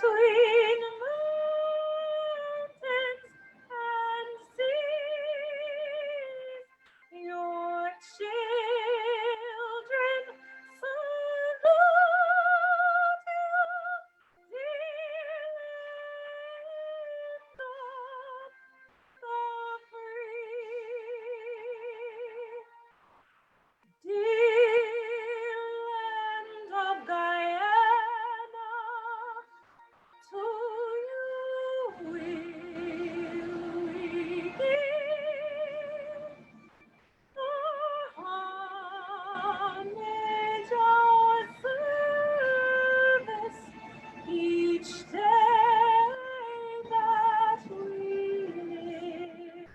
between mountains and seas. Your children salute you, dear land of the free. Dear land of Guyana, to you we give our homage, our service each day that we live.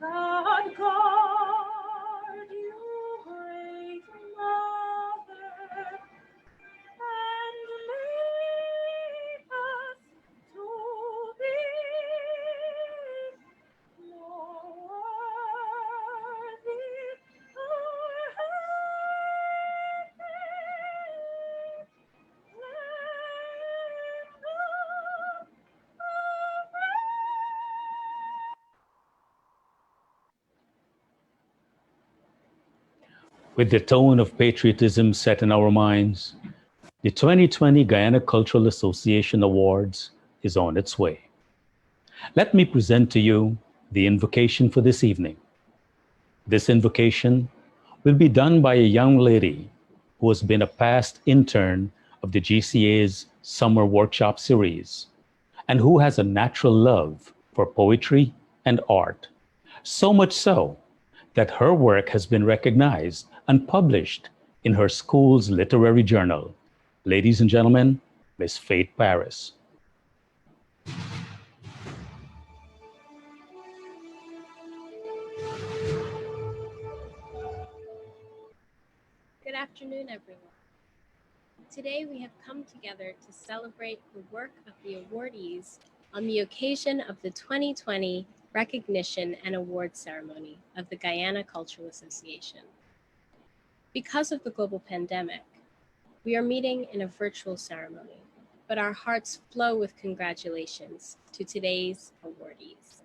God guard you, great mother, and make us to be more worthy our heritage, land of the With the tone of patriotism set in our minds, the 2020 Guyana Cultural Association Awards is on its way. Let me present to you the invocation for this evening. This invocation will be done by a young lady who has been a past intern of the GCA's Summer Workshop Series and who has a natural love for poetry and art. So much so that her work has been recognized and published in her school's literary journal. Ladies and gentlemen, Miss Faith Paris. Good afternoon, everyone. Today we have come together to celebrate the work of the awardees on the occasion of the 2020 recognition and award ceremony of the Guyana Cultural Association. Because of the global pandemic, we are meeting in a virtual ceremony, but our hearts flow with congratulations to today's awardees.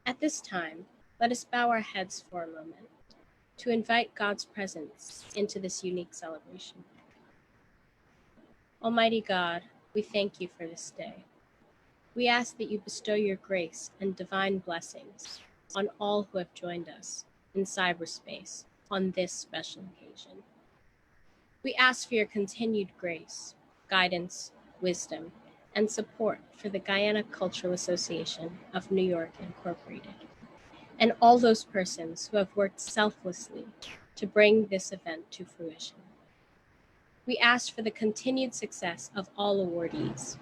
At this time, let us bow our heads for a moment to invite God's presence into this unique celebration. Almighty God, we thank you for this day. We ask that you bestow your grace and divine blessings on all who have joined us in cyberspace on this special occasion. We ask for your continued grace, guidance, wisdom, and support for the Guyana Cultural Association of New York Incorporated, and all those persons who have worked selflessly to bring this event to fruition. We ask for the continued success of all awardees.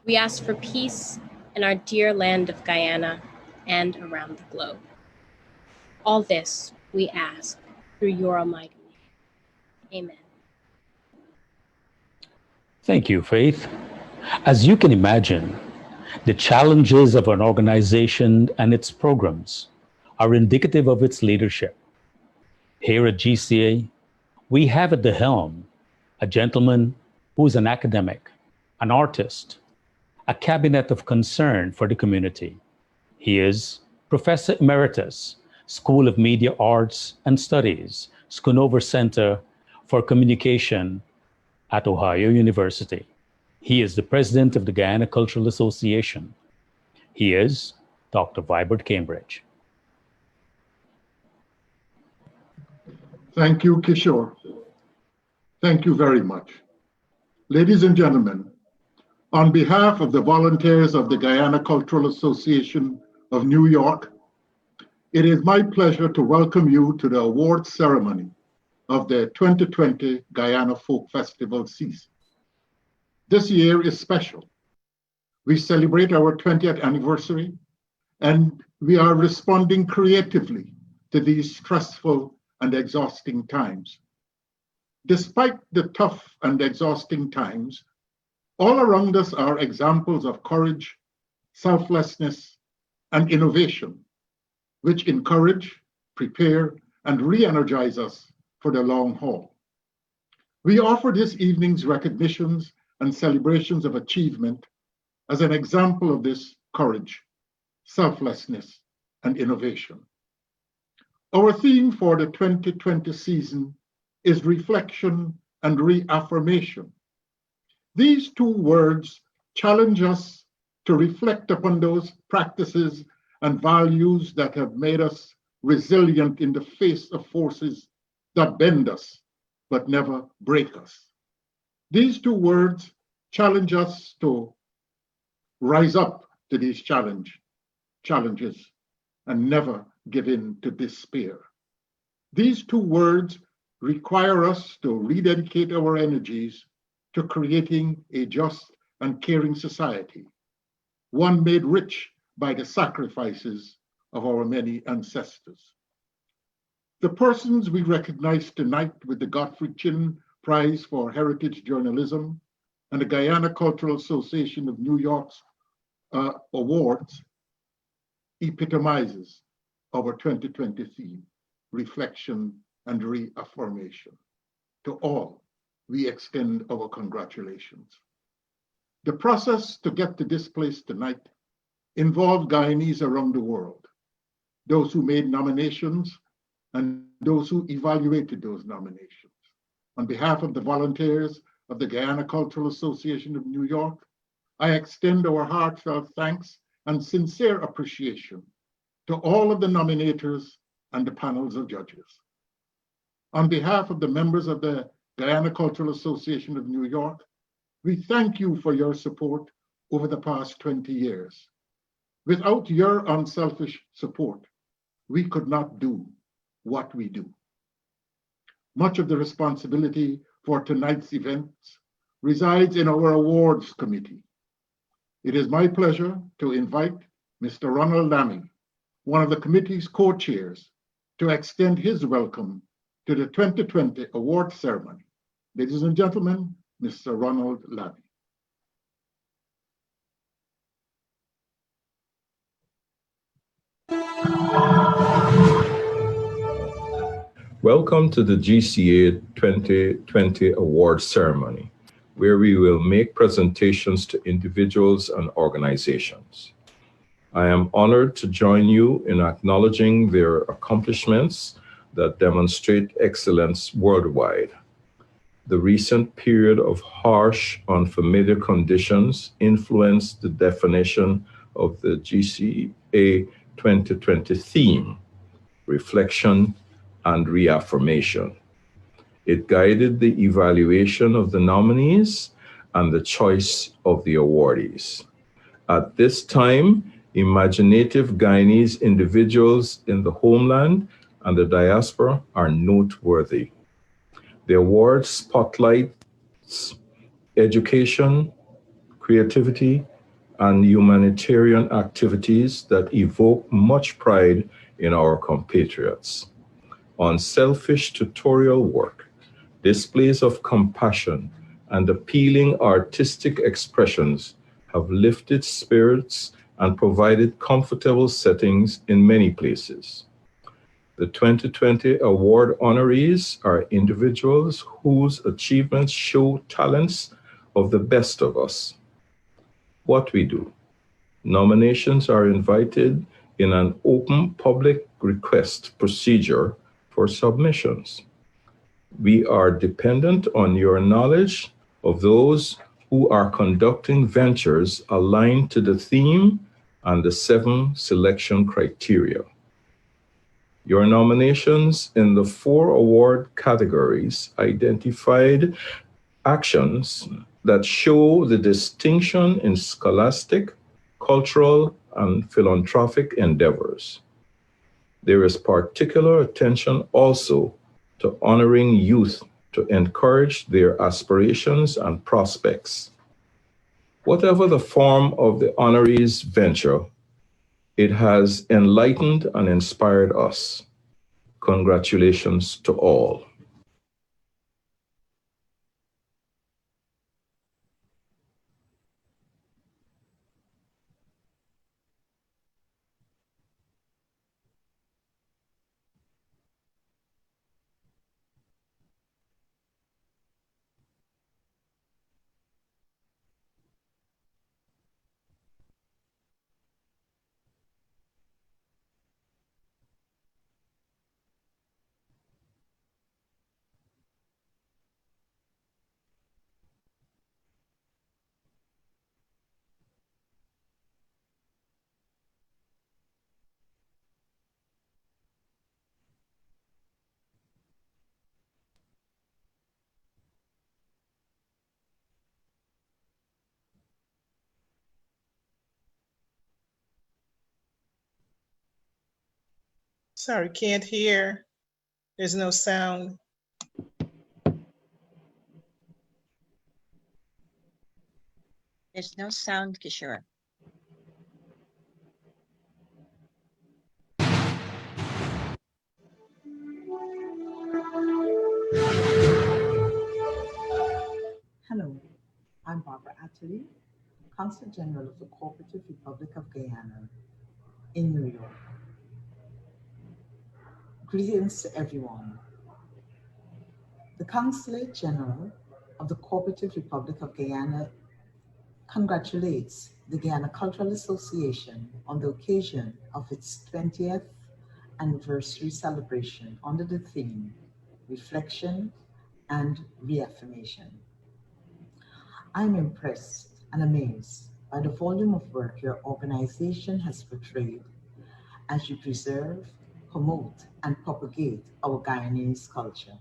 We ask for peace in our dear land of Guyana and around the globe. All this we ask through your almighty name. Amen. Thank you, Faith. As you can imagine, the challenges of an organization and its programs are indicative of its leadership. Here at GCA, we have at the helm a gentleman who is an academic, an artist, a cabinet of concern for the community. He is Professor Emeritus, School of Media Arts and Studies, Schoonover Center for Communication at Ohio University. He is the president of the Guyana Cultural Association. He is Dr. Vibert Cambridge. Thank you, Kishore. Thank you very much. Ladies and gentlemen, on behalf of the volunteers of the Guyana Cultural Association of New York, it is my pleasure to welcome you to the awards ceremony of the 2020 Guyana Folk Festival season. This year is special. We celebrate our 20th anniversary, and we are responding creatively to these stressful and exhausting times. Despite the tough and exhausting times, all around us are examples of courage, selflessness, and innovation, which encourage, prepare, and re-energize us for the long haul. We offer this evening's recognitions and celebrations of achievement as an example of this courage, selflessness, and innovation. Our theme for the 2020 season is reflection and reaffirmation. These two words challenge us to reflect upon those practices and values that have made us resilient in the face of forces that bend us but never break us. These two words challenge us to rise up to these challenges and never give in to despair. These two words require us to rededicate our energies to creating a just and caring society, one made rich by the sacrifices of our many ancestors. The persons we recognize tonight with the Gottfried Chin Prize for Heritage Journalism and the Guyana Cultural Association of New York's awards epitomizes our 2020 theme, reflection and reaffirmation. To all, we extend our congratulations. The process to get to this place tonight involved Guyanese around the world, those who made nominations and those who evaluated those nominations. On behalf of the volunteers of the Guyana Cultural Association of New York, I extend our heartfelt thanks and sincere appreciation to all of the nominators and the panels of judges. On behalf of the members of the Guyana Cultural Association of New York, we thank you for your support over the past 20 years. Without your unselfish support, we could not do what we do. Much of the responsibility for tonight's events resides in our awards committee. It is my pleasure to invite Mr. Ronald Lamy, one of the committee's co-chairs, to extend his welcome to the 2020 award ceremony. Ladies and gentlemen, Mr. Ronald Lamy. Welcome to the GCA 2020 award ceremony, where we will make presentations to individuals and organizations. I am honored to join you in acknowledging their accomplishments that demonstrate excellence worldwide. The recent period of harsh, unfamiliar conditions influenced the definition of the GCA 2020 theme, reflection and reaffirmation. It guided the evaluation of the nominees and the choice of the awardees. At this time, imaginative Guyanese individuals in the homeland and the diaspora are noteworthy. The award spotlights education, creativity, and humanitarian activities that evoke much pride in our compatriots. Unselfish tutorial work, displays of compassion, and appealing artistic expressions have lifted spirits and provided comfortable settings in many places. The 2020 award honorees are individuals whose achievements show talents of the best of us. What we do. Nominations are invited in an open public request procedure for submissions. We are dependent on your knowledge of those who are conducting ventures aligned to the theme and the 7 selection criteria. Your nominations in the 4 award categories identified actions that show the distinction in scholastic, cultural, and philanthropic endeavors. There is particular attention also to honoring youth to encourage their aspirations and prospects. Whatever the form of the honorees' venture, it has enlightened and inspired us. Congratulations to all. Sorry, can't hear. There's no sound. There's no sound, Kishore. Hello, I'm Barbara Atherley, Consul General of the Cooperative Republic of Guyana in New York. Greetings to everyone. The Consulate General of the Cooperative Republic of Guyana congratulates the Guyana Cultural Association on the occasion of its 20th anniversary celebration under the theme Reflection and Reaffirmation. I'm impressed and amazed by the volume of work your organization has portrayed as you preserve, promote, and propagate our Guyanese culture.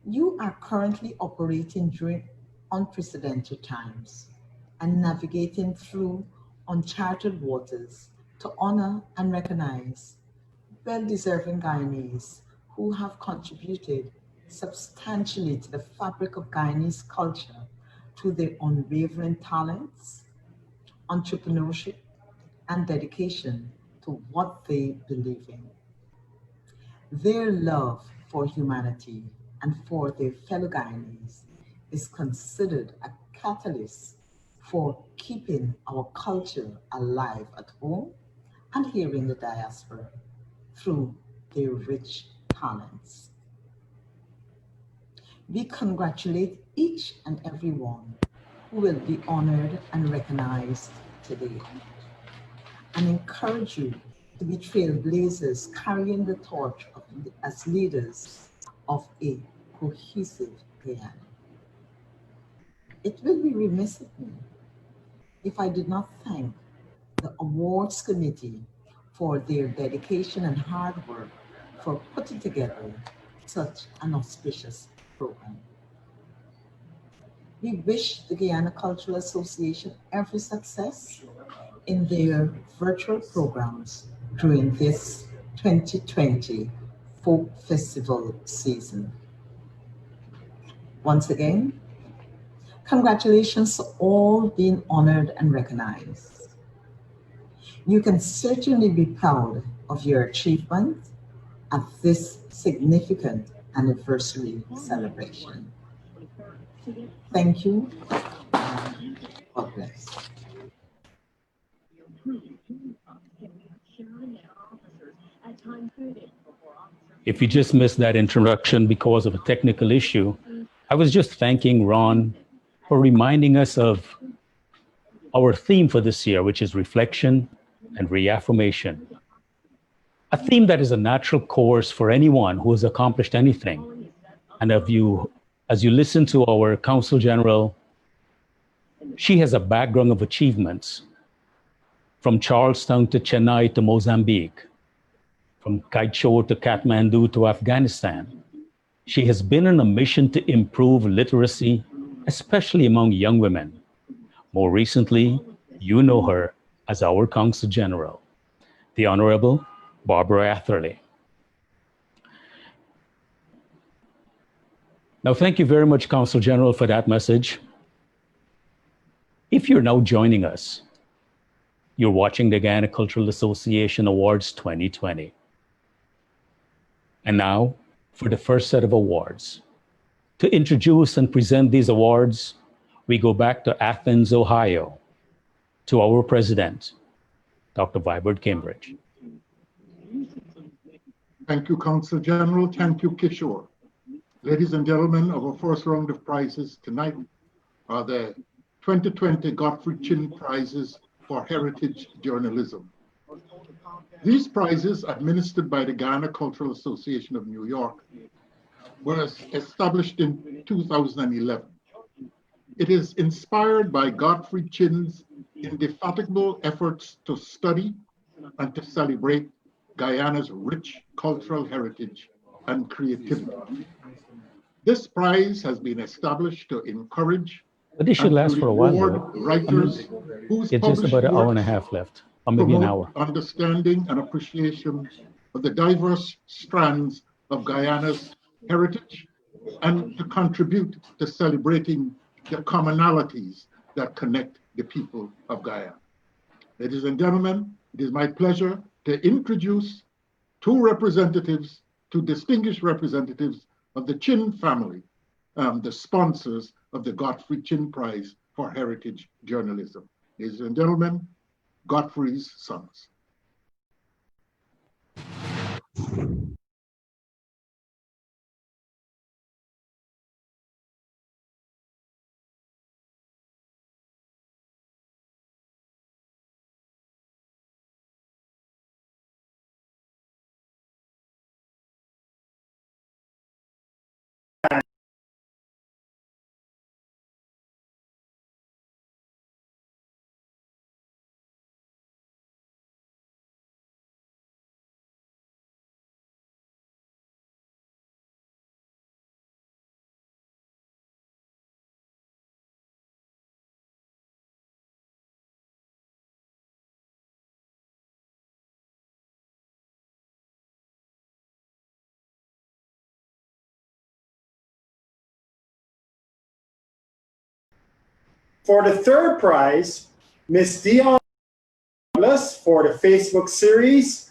You are currently operating during unprecedented times and navigating through uncharted waters to honor and recognize well-deserving Guyanese who have contributed substantially to the fabric of Guyanese culture through their unwavering talents, entrepreneurship, and dedication to what they believe in. Their love for humanity and for their fellow Guyanese is considered a catalyst for keeping our culture alive at home and here in the diaspora through their rich talents. We congratulate each and every one who will be honored and recognized today and encourage you to be trailblazers carrying the torch as leaders of a cohesive Guyana. It will be remiss of me if I did not thank the awards committee for their dedication and hard work for putting together such an auspicious program. We wish the Guyana Cultural Association every success in their virtual programs during this 2020 Folk Festival season. Once again, congratulations to all being honored and recognized. You can certainly be proud of your achievement at this significant anniversary celebration. Thank you, and God bless. If you just missed that introduction because of a technical issue, I was just thanking Ron for reminding us of our theme for this year, which is reflection and reaffirmation. A theme that is a natural course for anyone who has accomplished anything. And as you listen to our Consul General, she has a background of achievements from Charlestown to Chennai to Mozambique, from Kaichor to Kathmandu to Afghanistan. She has been on a mission to improve literacy, especially among young women. More recently, you know her as our Consul General, the Honorable Barbara Atherley. Now, thank you very much, Consul General, for that message. If you're now joining us, you're watching the Guyana Cultural Association Awards 2020. And now, for the first set of awards. To introduce and present these awards, we go back to Athens, Ohio, to our president, Dr. Vibert Cambridge. Thank you, Consul General. Thank you, Kishore. Ladies and gentlemen, our first round of prizes tonight are the 2020 Godfrey Chin Prizes for Heritage Journalism. These prizes, administered by the Guyana Cultural Association of New York, were established in 2011. It is inspired by Godfrey Chin's indefatigable efforts to study and to celebrate Guyana's rich cultural heritage and creativity. This prize has been established to encourage But this should last for a while. writers whose it's just about an hour and a half left. maybe an promote hour. understanding and appreciation of the diverse strands of Guyana's heritage, and to contribute to celebrating the commonalities that connect the people of Guyana. Ladies and gentlemen, it is my pleasure to introduce two distinguished representatives of the Chin family, the sponsors of the Godfrey Chin Prize for Heritage Journalism. Ladies and gentlemen, Godfrey's sons. For the third prize, Miss Dion Douglas for the Facebook series,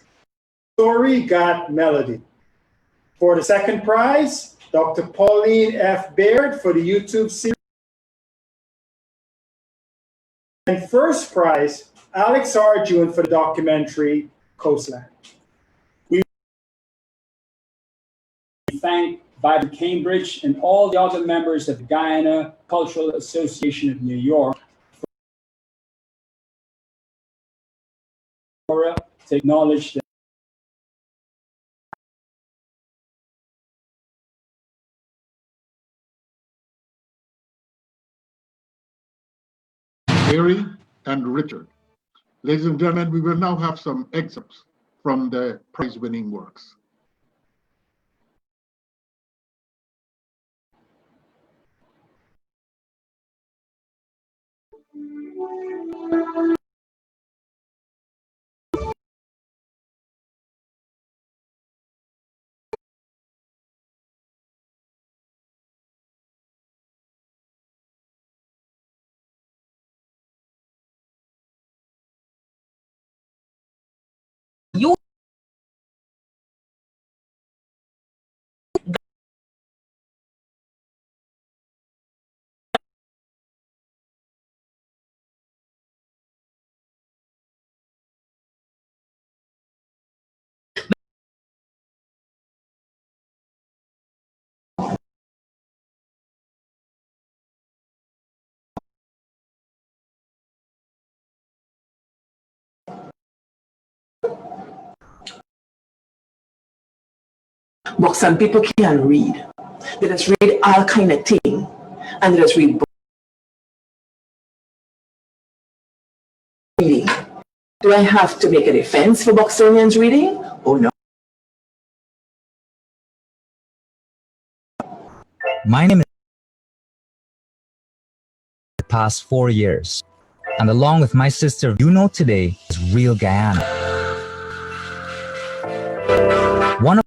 Story Got Melody. For the second prize, Dr. Pauline F. Baird for the YouTube series. And first prize, Alex Arjun for the documentary Coastline. We thank Vibrant Cambridge and all the other members of the Guyana Cultural Association of New York to acknowledge that. Gary and Richard. Ladies and gentlemen, we will now have some excerpts from the prize-winning works. But some people can't read. They just read all kind of thing, and they just read reading. Do I have to make a defense for Bostonians reading? Oh no. My name is the past 4 years, and along with my sister, you know today is Real Guyana. One of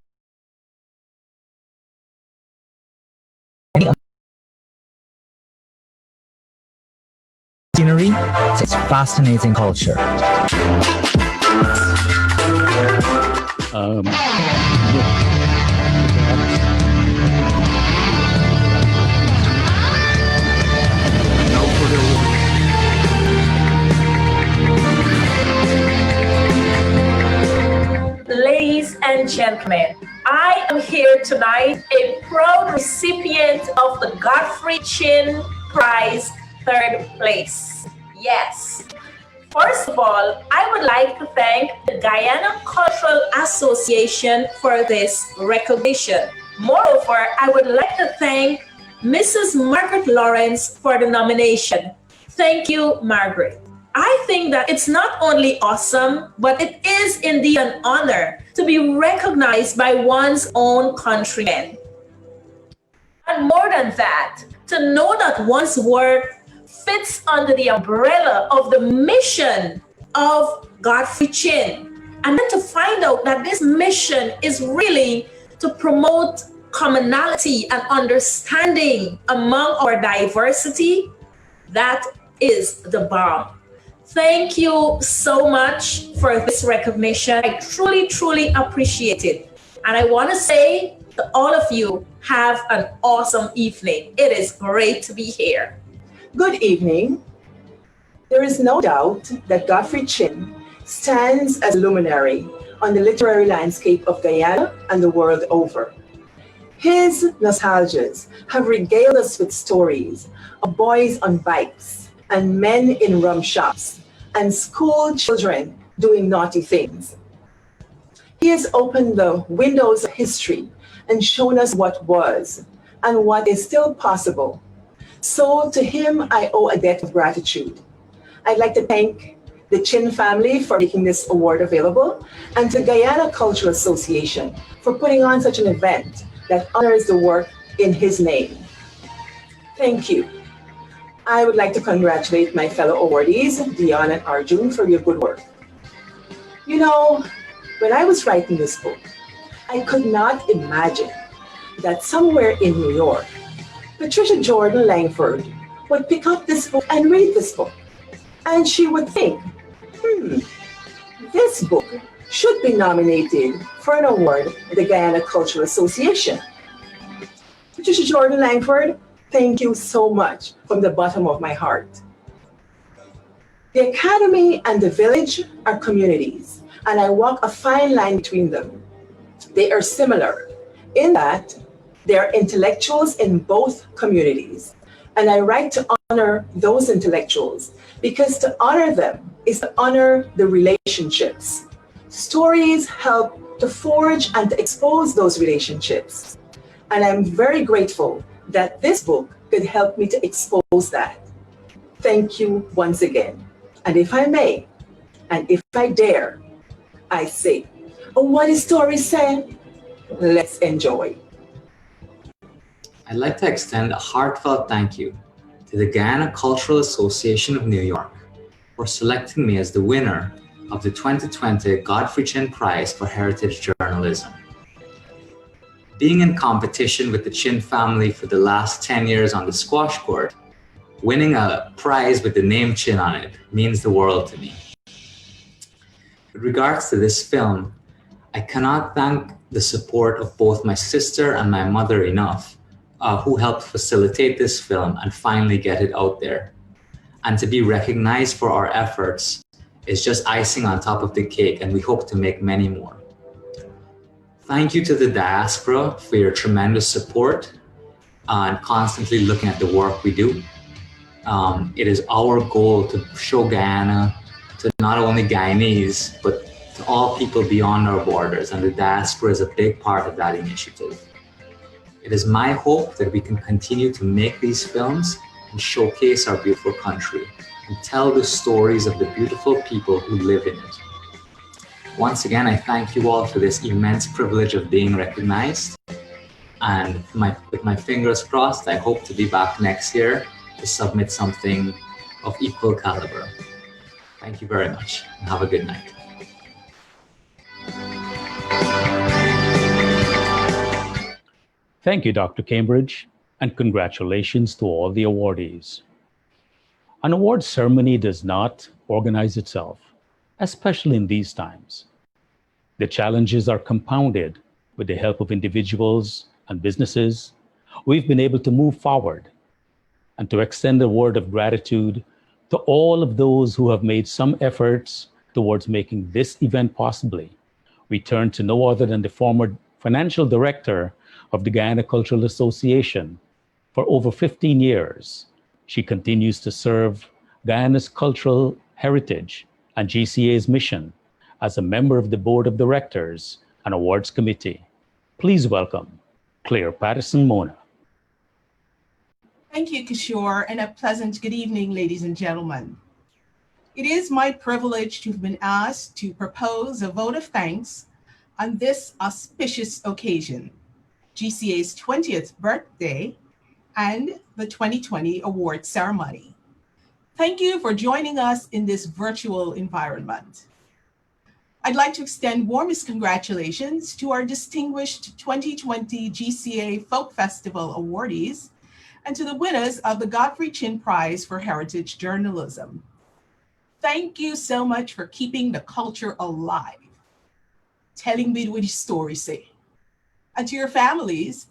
scenery, it's fascinating culture. Ladies and gentlemen, I am here tonight, a proud recipient of the Godfrey Chin Prize, third place. Yes. First of all, I would like to thank the Guyana Cultural Association for this recognition. Moreover, I would like to thank Mrs. Margaret Lawrence for the nomination. Thank you, Margaret. I think that it's not only awesome, but it is indeed an honor to be recognized by one's own countrymen. And more than that, to know that one's work fits under the umbrella of the mission of Godfrey Chin. And then to find out that this mission is really to promote commonality and understanding among our diversity, that is the bomb. Thank you so much for this recognition. I truly, truly appreciate it. And I want to say to all of you, have an awesome evening. It is great to be here. Good evening. There is no doubt that Godfrey Chin stands as a luminary on the literary landscape of Guyana and the world over. His nostalgias have regaled us with stories of boys on bikes and men in rum shops and school children doing naughty things. He has opened the windows of history and shown us what was and what is still possible. So to him, I owe a debt of gratitude. I'd like to thank the Chin family for making this award available, and to Guyana Cultural Association for putting on such an event that honors the work in his name. Thank you. I would like to congratulate my fellow awardees, Dion and Arjun, for your good work. You know, when I was writing this book, I could not imagine that somewhere in New York, Patricia Jordan Langford would pick up this book and read this book. And she would think, this book should be nominated for an award at the Guyana Cultural Association. Patricia Jordan Langford, thank you so much from the bottom of my heart. The Academy and the Village are communities, and I walk a fine line between them. They are similar in that they are intellectuals in both communities, and I write to honor those intellectuals because to honor them is to honor the relationships. Stories help to forge and to expose those relationships. And I'm very grateful that this book could help me to expose that. Thank you once again. And if I may, and if I dare, I say, what is story said? Let's enjoy. I'd like to extend a heartfelt thank you to the Guyana Cultural Association of New York for selecting me as the winner of the 2020 Godfrey Chin Prize for Heritage Journalism. Being in competition with the Chin family for the last 10 years on the squash court, winning a prize with the name Chin on it means the world to me. With regards to this film, I cannot thank the support of both my sister and my mother enough, who helped facilitate this film and finally get it out there. And to be recognized for our efforts is just icing on top of the cake, and we hope to make many more. Thank you to the diaspora for your tremendous support and constantly looking at the work we do. It is our goal to show Guyana to not only Guyanese, but to all people beyond our borders, and the diaspora is a big part of that initiative. It is my hope that we can continue to make these films and showcase our beautiful country and tell the stories of the beautiful people who live in it. Once again, I thank you all for this immense privilege of being recognized. And with my fingers crossed, I hope to be back next year to submit something of equal caliber. Thank you very much, and have a good night. Thank you, Dr. Cambridge, and congratulations to all the awardees. An award ceremony does not organize itself, especially in these times. The challenges are compounded. With the help of individuals and businesses, we've been able to move forward and to extend a word of gratitude to all of those who have made some efforts towards making this event possible. We turn to no other than the former financial director of the Guyana Cultural Association. For over 15 years, she continues to serve Guyana's cultural heritage and GCA's mission as a member of the Board of Directors and Awards Committee. Please welcome Claire Patterson-Mona. Thank you, Kishore, and a pleasant good evening, ladies and gentlemen. It is my privilege to have been asked to propose a vote of thanks on this auspicious occasion, GCA's 20th birthday and the 2020 award ceremony. Thank you for joining us in this virtual environment. I'd like to extend warmest congratulations to our distinguished 2020 GCA Folk Festival awardees and to the winners of the Godfrey Chin Prize for Heritage Journalism. Thank you so much for keeping the culture alive, telling me what your stories say. And to your families,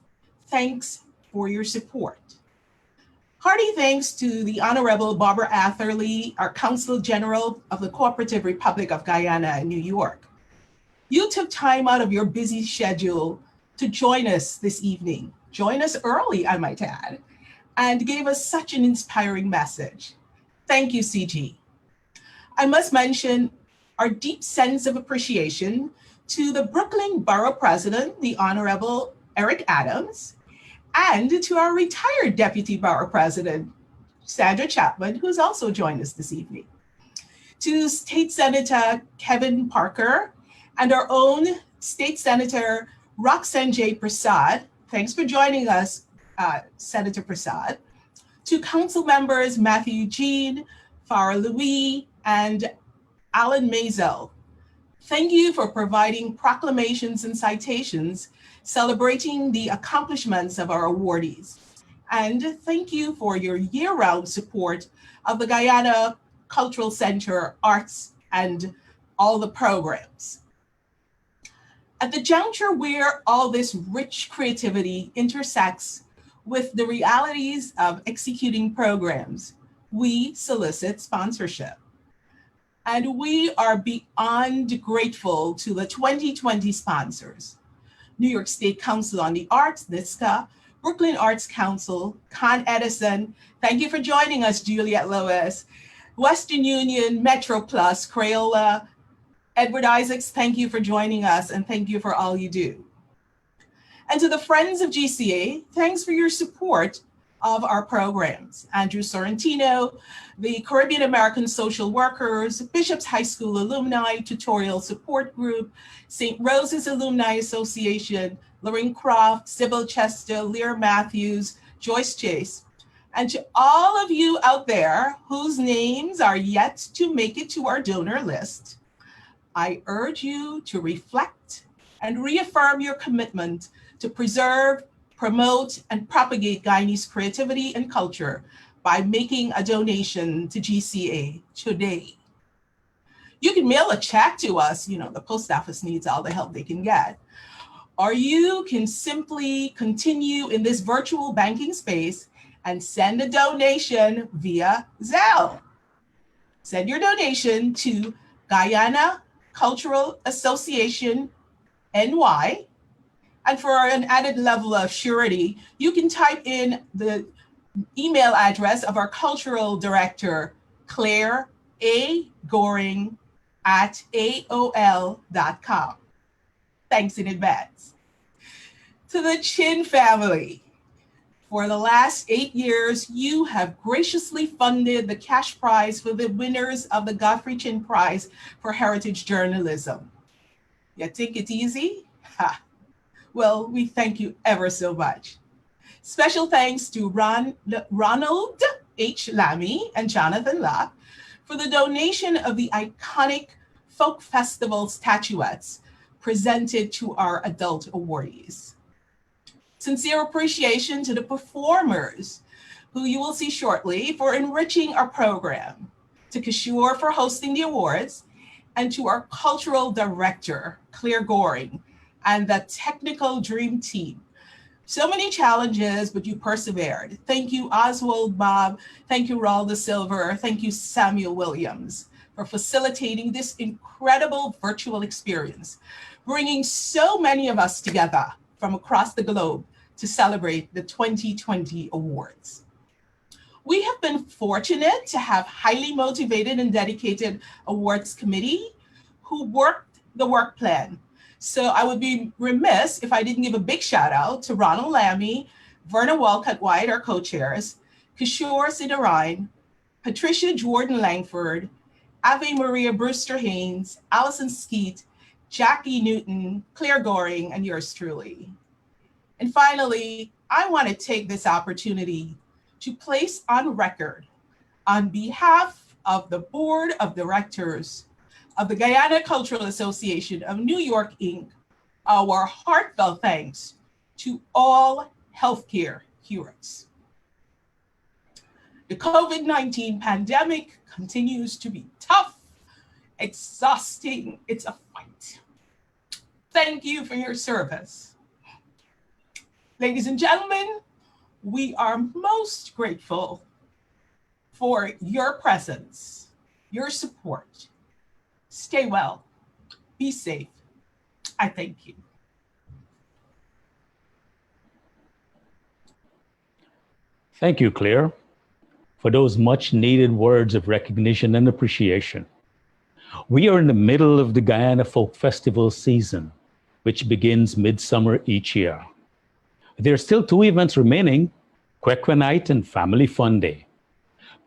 thanks for your support. Hearty thanks to the Honorable Barbara Atherley, our Consul General of the Cooperative Republic of Guyana in New York. You took time out of your busy schedule to join us this evening. Join us early, I might add, and gave us such an inspiring message. Thank you, CG. I must mention our deep sense of appreciation to the Brooklyn Borough President, the Honorable Eric Adams, and to our retired Deputy Borough President, Sandra Chapman, who's also joined us this evening. To State Senator Kevin Parker and our own State Senator Roxanne J. Prasad. Thanks for joining us, Senator Prasad. To Council members Matthew Jean, Farah Louis, and Alan Mazel. Thank you for providing proclamations and citations celebrating the accomplishments of our awardees. And thank you for your year-round support of the Guyana Cultural Center, arts, and all the programs. At the juncture where all this rich creativity intersects with the realities of executing programs, we solicit sponsorship. And we are beyond grateful to the 2020 sponsors: New York State Council on the Arts, NYSCA, Brooklyn Arts Council, Con Edison. Thank you for joining us, Juliette Lois. Western Union, Metro Plus, Crayola. Edward Isaacs, thank you for joining us and thank you for all you do. And to the Friends of GCA, thanks for your support of our programs. Andrew Sorrentino, the Caribbean American Social Workers, Bishop's High School Alumni Tutorial Support Group, St. Rose's Alumni Association, Lorraine Croft, Sybil Chester, Lear Matthews, Joyce Chase, and to all of you out there whose names are yet to make it to our donor list, I urge you to reflect and reaffirm your commitment to preserve, promote, and propagate Guyanese creativity and culture by making a donation to GCA today. You can mail a check to us, the post office needs all the help they can get. Or you can simply continue in this virtual banking space and send a donation via Zelle. Send your donation to Guyana Cultural Association, NY. And for an added level of surety, you can type in the email address of our cultural director, Claire A. Goring @aol.com. Thanks in advance. To the Chin family, for the last 8 years, you have graciously funded the cash prize for the winners of the Godfrey Chin Prize for Heritage Journalism. You think it's easy? Ha. Well, we thank you ever so much. Special thanks to Ronald H. Lamy and Jonathan Locke for the donation of the iconic Folk Festival statuettes presented to our adult awardees. Sincere appreciation to the performers, who you will see shortly, for enriching our program, to Kishore for hosting the awards, and to our cultural director, Claire Goring, and the technical dream team. So many challenges, but you persevered. Thank you, Oswald Bob. Thank you, Raul De Silver. Thank you, Samuel Williams, for facilitating this incredible virtual experience, bringing so many of us together from across the globe to celebrate the 2020 awards. We have been fortunate to have highly motivated and dedicated awards committee who worked the work plan. So I would be remiss if I didn't give a big shout out to Ronald Lamy, Verna Walcott-White, our co-chairs, Kishore Sidarine, Patricia Jordan Langford, Ave Maria Brewster Haynes, Allison Skeet, Jackie Newton, Claire Goring, and yours truly. And finally, I want to take this opportunity to place on record On behalf of the Board of Directors of the Guyana Cultural Association of New York, Inc., our heartfelt thanks to all healthcare heroes. The COVID-19 pandemic continues to be tough, exhausting. It's a fight. Thank you for your service. Ladies and gentlemen, we are most grateful for your presence, your support. Stay well, be safe. I thank you. Thank you, Claire, for those much needed words of recognition and appreciation. We are in the middle of the Guyana Folk Festival season, which begins midsummer each year. There are still 2 events remaining, Kwekwe Night and Family Fun Day.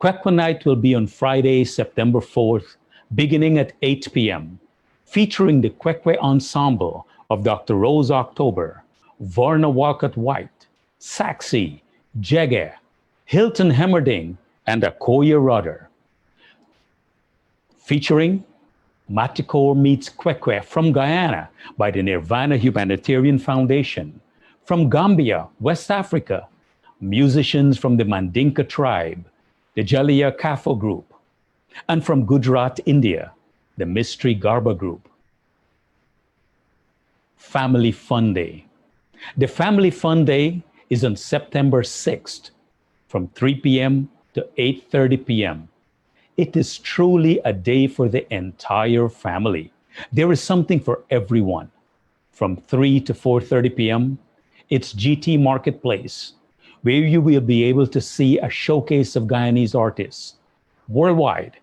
Kwekwe Night will be on Friday, September 4th, beginning at 8 p.m., featuring the Kwekwe Ensemble of Dr. Rose October, Vorna Walcott White, Saxy, Jege, Hilton Hemmerding, and Akoya Rudder. Featuring Matikor Meets Kwekwe from Guyana by the Nirvana Humanitarian Foundation. From Gambia, West Africa, musicians from the Mandinka tribe, the Jalia Kafo group. And from Gujarat, India, the Mystery Garba group. Family Fun Day. The Family Fun Day is on September 6th from 3 p.m. to 8:30 p.m. It is truly a day for the entire family. There is something for everyone. From 3 to 4:30 p.m., it's GT Marketplace, where you will be able to see a showcase of Guyanese artists worldwide,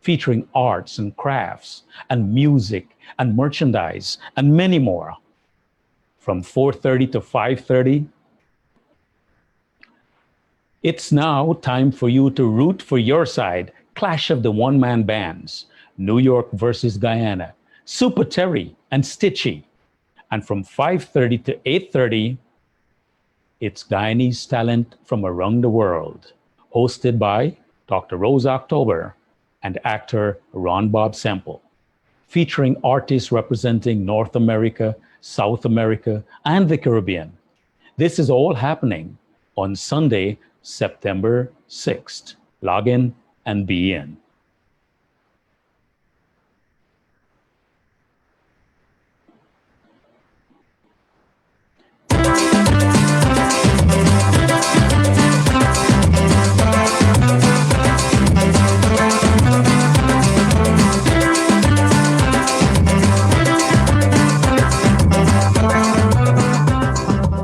featuring arts and crafts and music and merchandise and many more. From 4:30 to 5:30, it's now time for you to root for your side. Clash of the one-man bands, New York versus Guyana, Super Terry and Stitchy. And from 5:30 to 8:30, it's Guyanese talent from around the world, hosted by Dr. Rose October and actor Ron Bob Semple, featuring artists representing North America, South America, and the Caribbean. This is all happening on Sunday, September 6th. Log in and be in.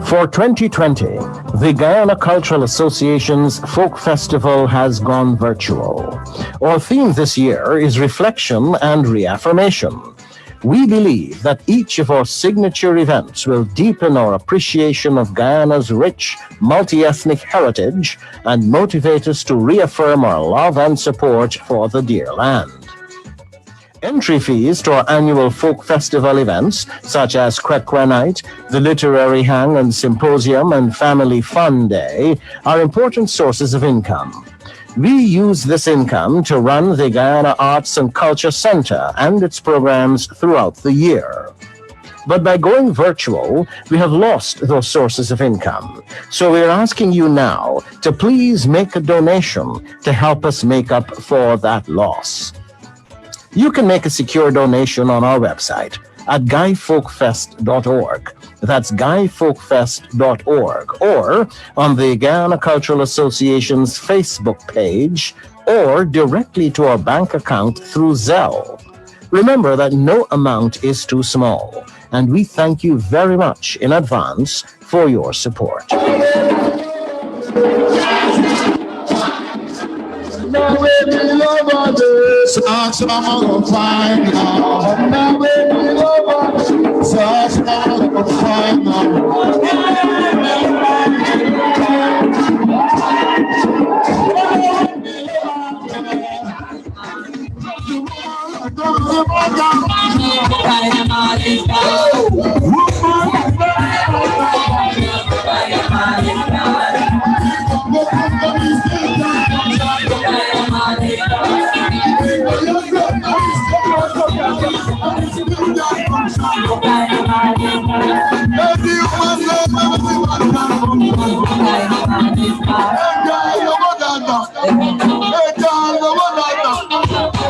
For 2020, the Guyana Cultural Association's Folk Festival has gone virtual. Our theme this year is reflection and reaffirmation. We believe that each of our signature events will deepen our appreciation of Guyana's rich, multi-ethnic heritage and motivate us to reaffirm our love and support for the dear land. Entry fees to our annual folk festival events, such as Kwekwe Night, the Literary Hang and Symposium, and Family Fun Day, are important sources of income. We use this income to run the Guyana Arts and Culture Center and its programs throughout the year. But by going virtual, we have lost those sources of income. So we're asking you now to please make a donation to help us make up for that loss. You can make a secure donation on our website at guyfolkfest.org. That's guyfolkfest.org, or on the Guyana Cultural Association's Facebook page, or directly to our bank account through Zelle. Remember that no amount is too small, and we thank you very much in advance for your support. Now we love others, such I'm gonna find now. Now we love others, such I'm gonna find now.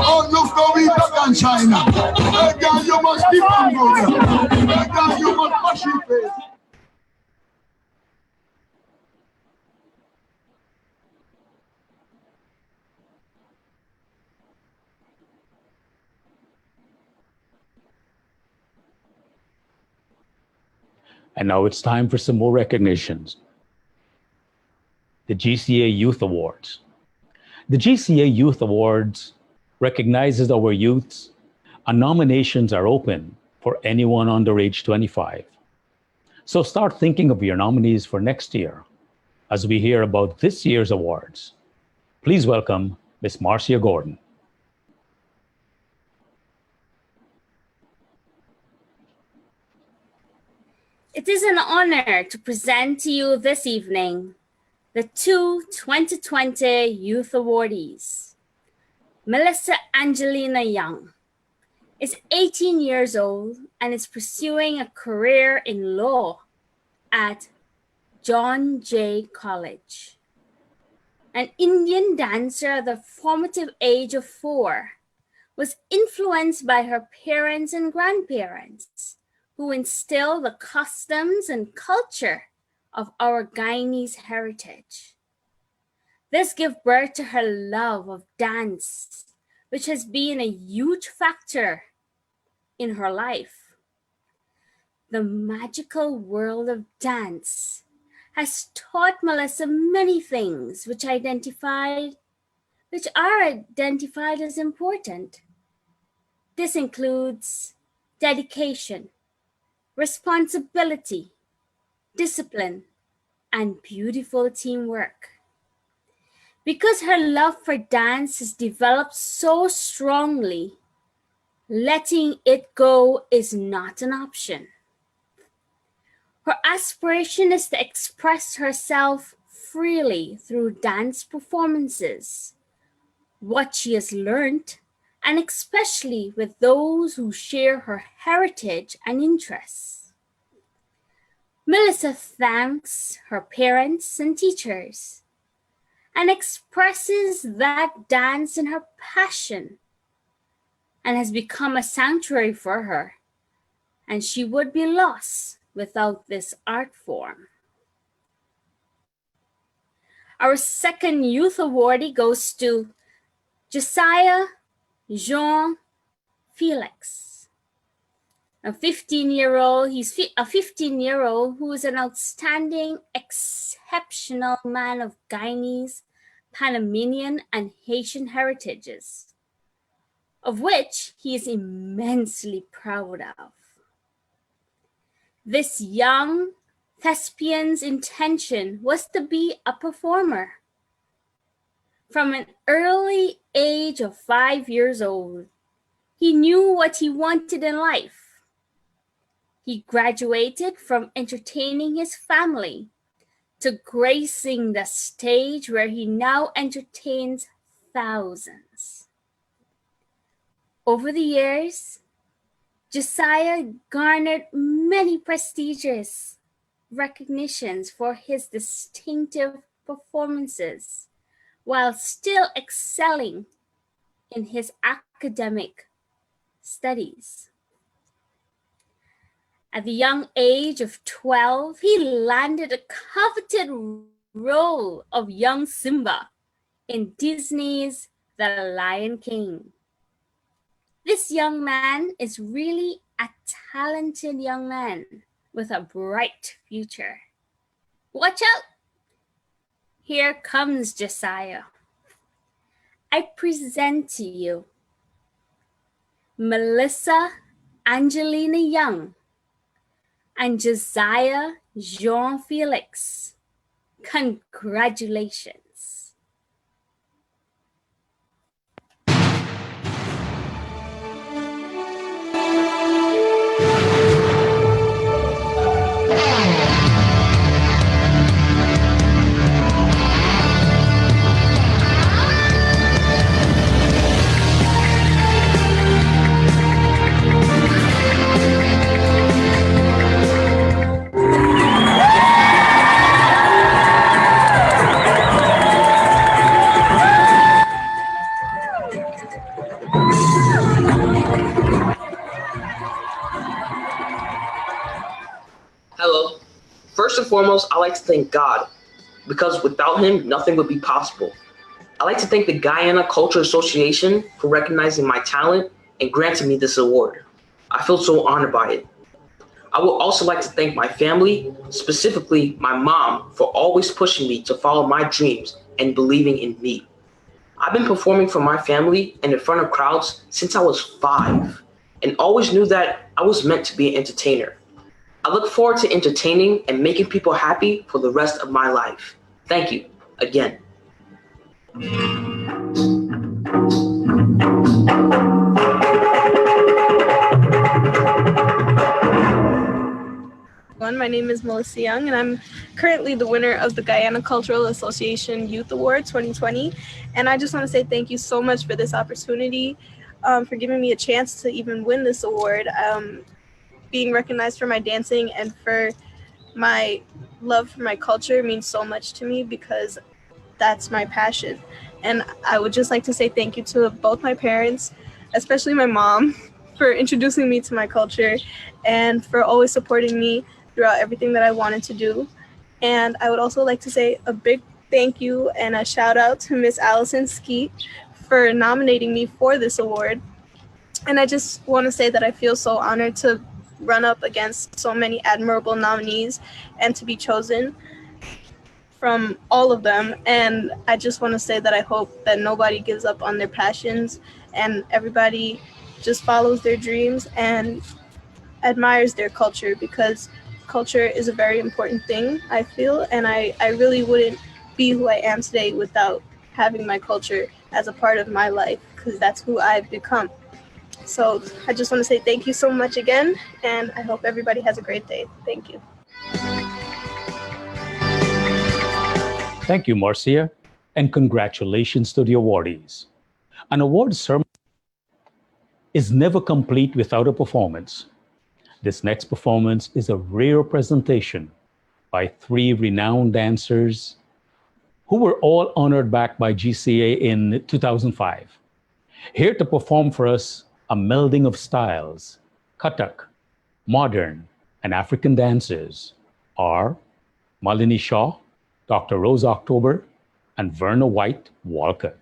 Oh, look how we back and China. Hey, girl, you must keep on going. Hey, girl, you must wash your face. And now it's time for some more recognitions. The GCA Youth Awards. The GCA Youth Awards recognizes our youths, and nominations are open for anyone under age 25. So start thinking of your nominees for next year as we hear about this year's awards. Please welcome Ms. Marcia Gordon. It is an honor to present to you this evening the two 2020 Youth Awardees. Melissa Angelina Young is 18 years old and is pursuing a career in law at John Jay College. An Indian dancer at the formative age of 4, was influenced by her parents and grandparents, who instill the customs and culture of our Guyanese heritage. This gave birth to her love of dance, which has been a huge factor in her life. The magical world of dance has taught Melissa many things which are identified as important. This includes dedication, responsibility, discipline, and beautiful teamwork. Because her love for dance has developed so strongly, letting it go is not an option. Her aspiration is to express herself freely through dance performances, what she has learned, and especially with those who share her heritage and interests. Melissa thanks her parents and teachers and expresses that dance in her passion and has become a sanctuary for her, and she would be lost without this art form. Our second youth awardee goes to Josiah Jean Felix, a 15-year-old. He's a 15-year-old who is an outstanding, exceptional man of Guyanese, Panamanian, and Haitian heritages, of which he is immensely proud of. This young thespian's intention was to be a performer. From an early age of 5 years old, he knew what he wanted in life. He graduated from entertaining his family to gracing the stage where he now entertains thousands. Over the years, Josiah garnered many prestigious recognitions for his distinctive performances, while still excelling in his academic studies. At the young age of 12, he landed a coveted role of young Simba in Disney's The Lion King. This young man is really a talented young man with a bright future. Watch out! Here comes Josiah. I present to you Melissa Angelina Young and Josiah Jean Felix. Congratulations. foremost, I like to thank God, because without him, nothing would be possible. I like to thank the Guyana Cultural Association for recognizing my talent and granting me this award. I feel so honored by it. I would also like to thank my family, specifically my mom, for always pushing me to follow my dreams and believing in me. I've been performing for my family and in front of crowds since I was 5, and always knew that I was meant to be an entertainer. I look forward to entertaining and making people happy for the rest of my life. Thank you again. My name is Melissa Young, and I'm currently the winner of the Guyana Cultural Association Youth Award 2020. And I just want to say thank you so much for this opportunity, for giving me a chance to even win this award. Being recognized for my dancing and for my love for my culture means so much to me, because that's my passion. And I would just like to say thank you to both my parents, especially my mom, for introducing me to my culture and for always supporting me throughout everything that I wanted to do. And I would also like to say a big thank you and a shout out to Miss Allison Skeet for nominating me for this award. And I just want to say that I feel so honored to run up against so many admirable nominees and to be chosen from all of them. And I just want to say that I hope that nobody gives up on their passions and everybody just follows their dreams and admires their culture, because culture is a very important thing, I feel, and I really wouldn't be who I am today without having my culture as a part of my life, because that's who I've become. So I just want to say thank you so much again, and I hope everybody has a great day. Thank you. Thank you, Marcia, and congratulations to the awardees. An award ceremony is never complete without a performance. This next performance is a rare presentation by 3 renowned dancers who were all honored back by GCA in 2005. Here to perform for us a melding of styles, Kathak, modern, and African dances are Malini Shaw, Dr. Rose October, and Verna White Walcott.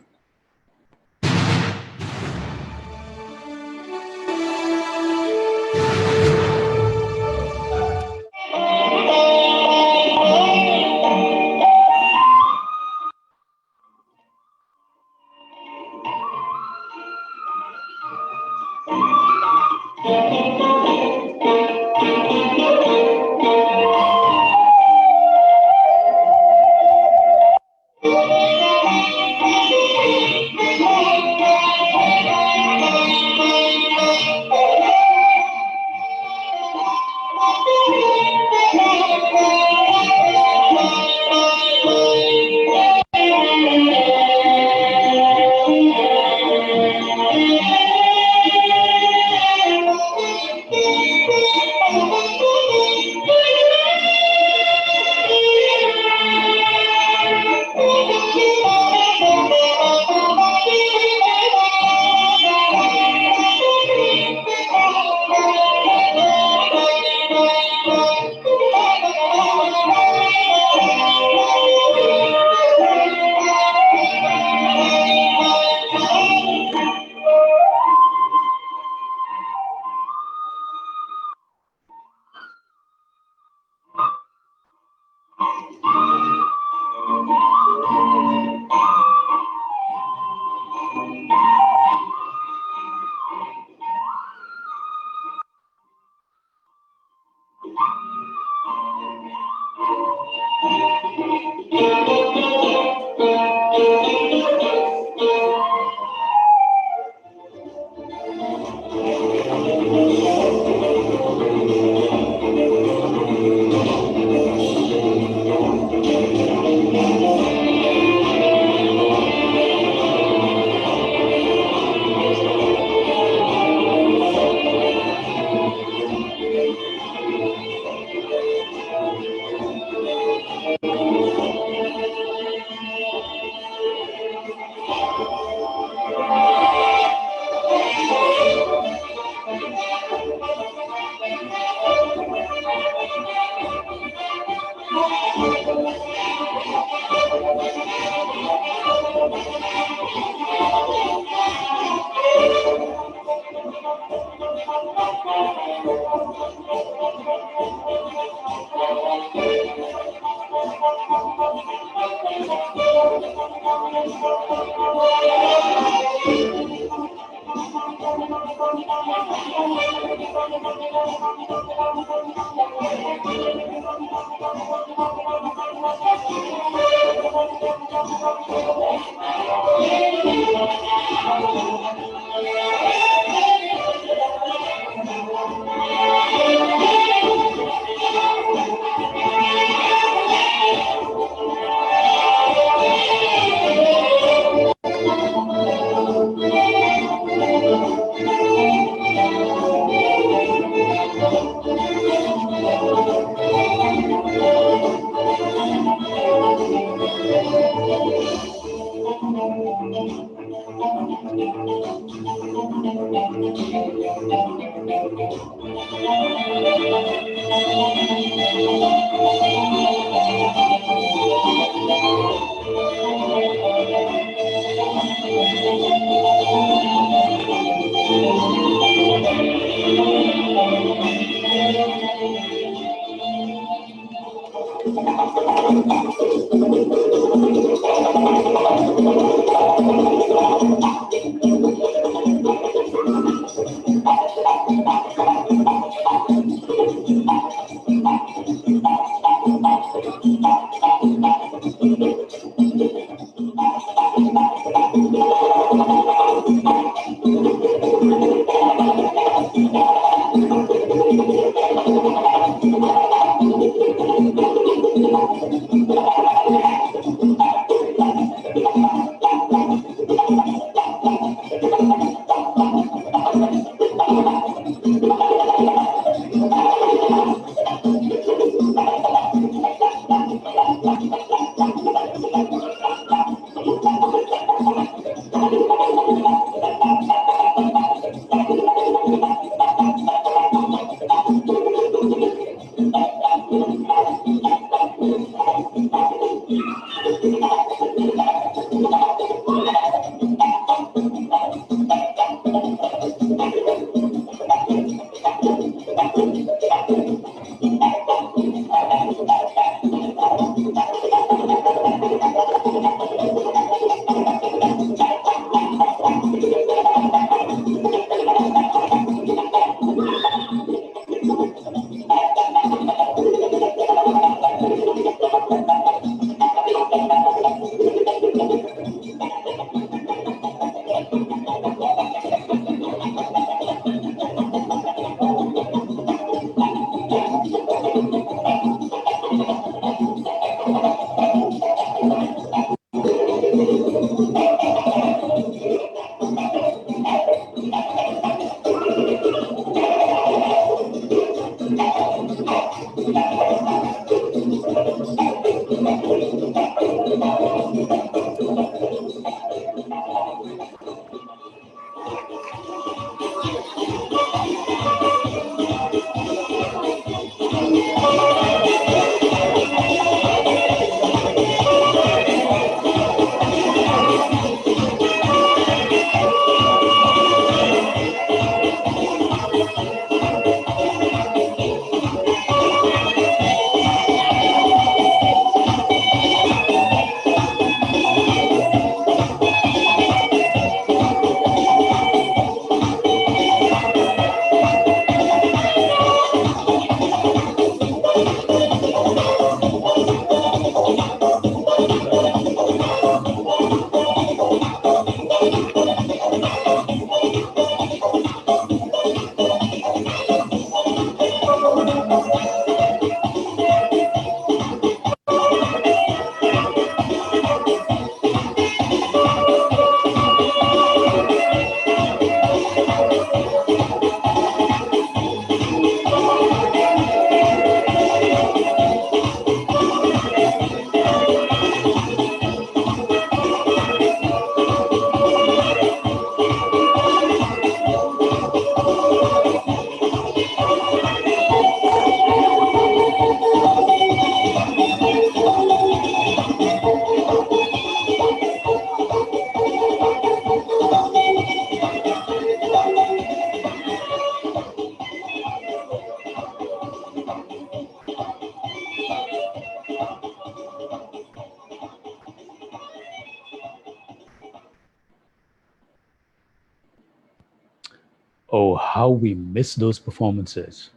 Oh, how we miss those performances.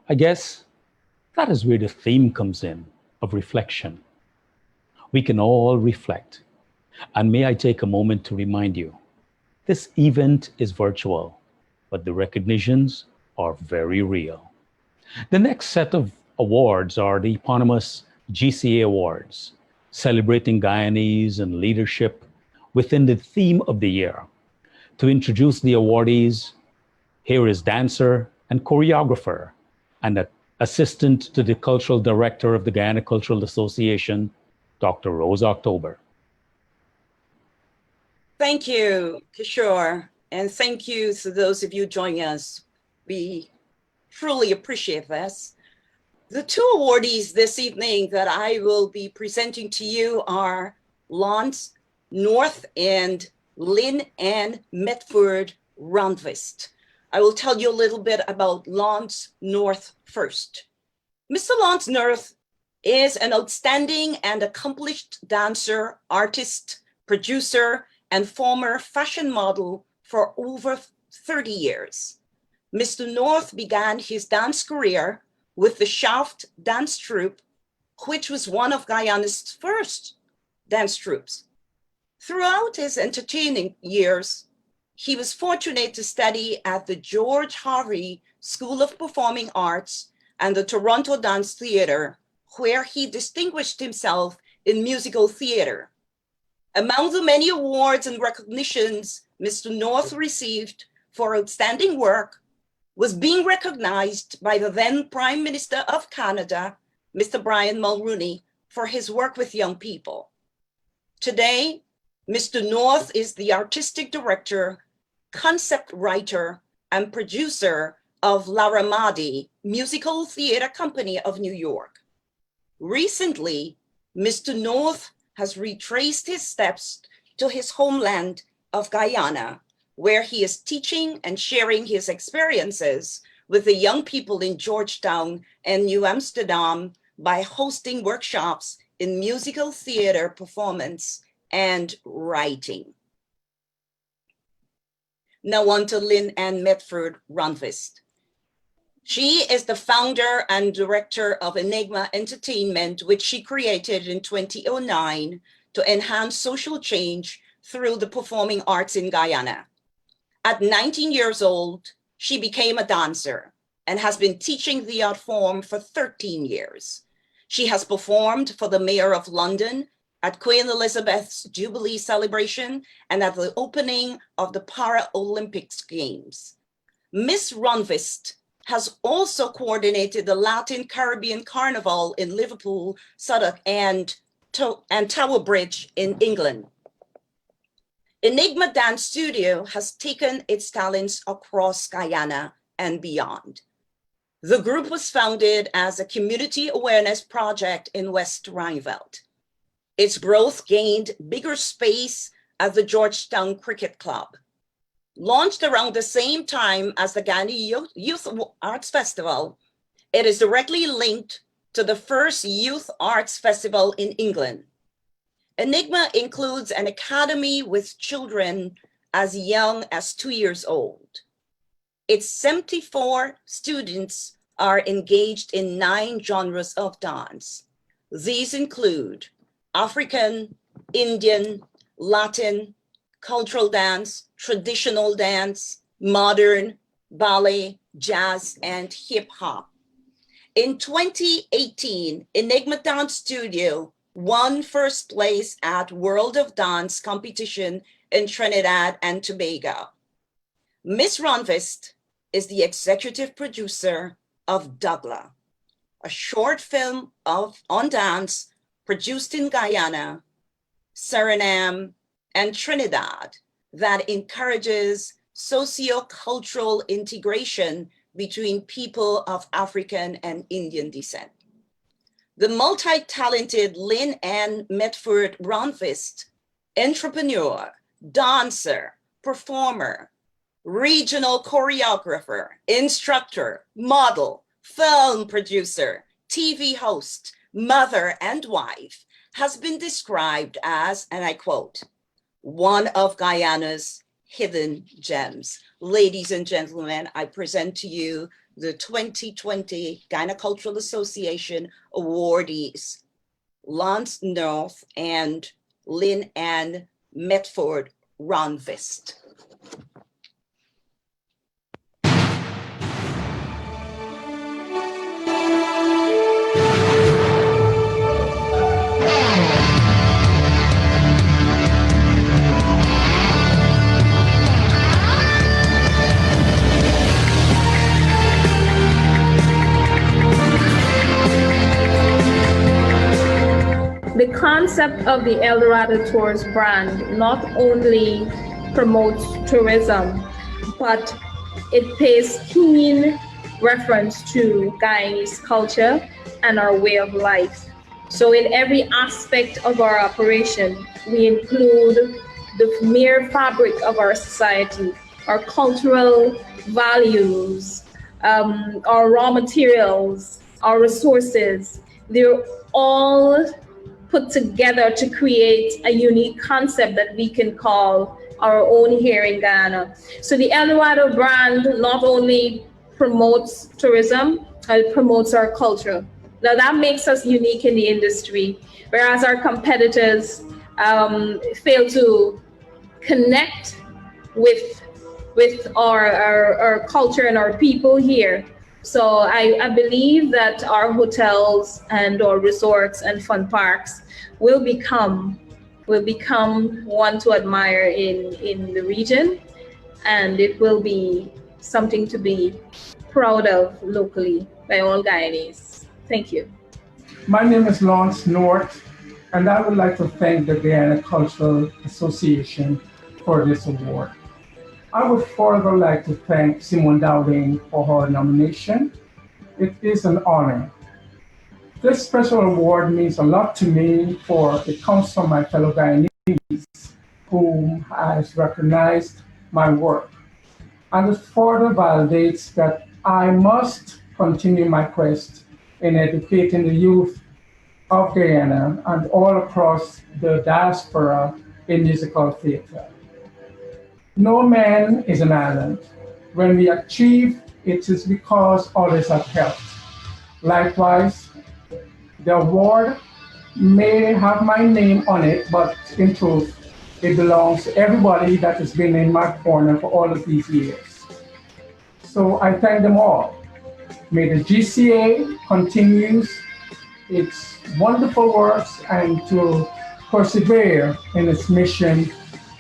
I guess that is where the theme comes in of reflection. We can all reflect. And may I take a moment to remind you, this event is virtual, but the recognitions are very real. The next set of awards are the eponymous GCA Awards, celebrating Guyanese and leadership within the theme of the year. To introduce the awardees, here is dancer and choreographer and assistant to the cultural director of the Guyana Cultural Association, Dr. Rose October. Thank you, Kishore, and thank you to those of you joining us. We truly appreciate this. The two awardees this evening that I will be presenting to you are Lance North and Lynn Ann Medford Rundqvist. I will tell you a little bit about Lance North first. Mr. Lance North is an outstanding and accomplished dancer, artist, producer, and former fashion model for over 30 years. Mr. North began his dance career with the Shaft Dance Troupe, which was one of Guyana's first dance troupes. Throughout his entertaining years, he was fortunate to study at the George Harvey School of Performing Arts and the Toronto Dance Theatre, where he distinguished himself in musical theatre. Among the many awards and recognitions Mr. North received for outstanding work was being recognized by the then Prime Minister of Canada, Mr. Brian Mulroney, for his work with young people. Today, Mr. North is the artistic director, concept writer, and producer of La Ramadi Musical Theater Company of New York. Recently, Mr. North has retraced his steps to his homeland of Guyana, where he is teaching and sharing his experiences with the young people in Georgetown and New Amsterdam by hosting workshops in musical theater performance and writing. Now on to Lynn Ann Medford Rundqvist. She is the founder and director of Enigma Entertainment, which she created in 2009 to enhance social change through the performing arts in Guyana. At 19 years old, she became a dancer and has been teaching the art form for 13 years. She has performed for the Mayor of London at Queen Elizabeth's Jubilee celebration and at the opening of the Paralympics Games. Ms. Rundqvist has also coordinated the Latin Caribbean Carnival in Liverpool, Southwark, and Tower Bridge in England. Enigma Dance Studio has taken its talents across Guyana and beyond. The group was founded as a community awareness project in West Rhineveld. Its growth gained bigger space at the Georgetown Cricket Club. Launched around the same time as the Guyana Youth Arts Festival, it is directly linked to the first Youth Arts Festival in England. Enigma includes an academy with children as young as 2 years old. Its 74 students are engaged in 9 genres of dance. These include African, Indian, Latin, cultural dance, traditional dance, modern, ballet, jazz, and hip hop. In 2018, Enigma Dance Studio won first place at World of Dance competition in Trinidad and Tobago. Ms. Rundqvist is the executive producer of Dougla, a short film on dance produced in Guyana, Suriname, and Trinidad that encourages socio-cultural integration between people of African and Indian descent. The multi-talented Lynn Ann Medford Rundqvist, entrepreneur, dancer, performer, regional choreographer, instructor, model, film producer, TV host, mother, and wife, has been described as, and I quote, one of Guyana's hidden gems. Ladies and gentlemen, I present to you the 2020 Guyana Cultural Association awardees, Lance North and Lynn Ann Metford Ronvist. The concept of the Eldorado Tours brand not only promotes tourism, but it pays keen reference to Guyanese culture and our way of life. So in every aspect of our operation, we include the mere fabric of our society, our cultural values, our raw materials, our resources. They're all put together to create a unique concept that we can call our own here in Guyana. So the Eldorado brand not only promotes tourism, it promotes our culture. Now that makes us unique in the industry, whereas our competitors fail to connect with our culture and our people here. So I believe that our hotels and our resorts and fun parks will become one to admire in the region, and it will be something to be proud of locally by all Guyanese. Thank you. My name is Lance North, and I would like to thank the Guyana Cultural Association for this award. I would further like to thank Simone Dowling for her nomination. It is an honor. This special award means a lot to me, for it comes from my fellow Guyanese whom has recognized my work. And it further validates that I must continue my quest in educating the youth of Guyana and all across the diaspora in musical theater. No man is an island. When we achieve, it is because others have helped. Likewise, the award may have my name on it, but in truth, it belongs to everybody that has been in my corner for all of these years. So I thank them all. May the GCA continues its wonderful works and to persevere in its mission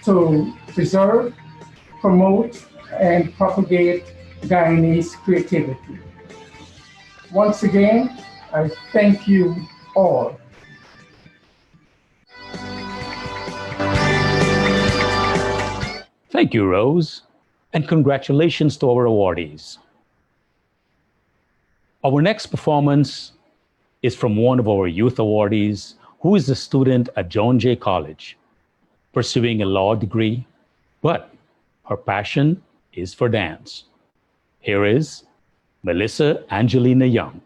to preserve, promote, and propagate Guyanese creativity. Once again, I thank you all. Thank you, Rose, and congratulations to our awardees. Our next performance is from one of our youth awardees, who is a student at John Jay College, pursuing a law degree, but her passion is for dance. Here is Melissa Angelina Young.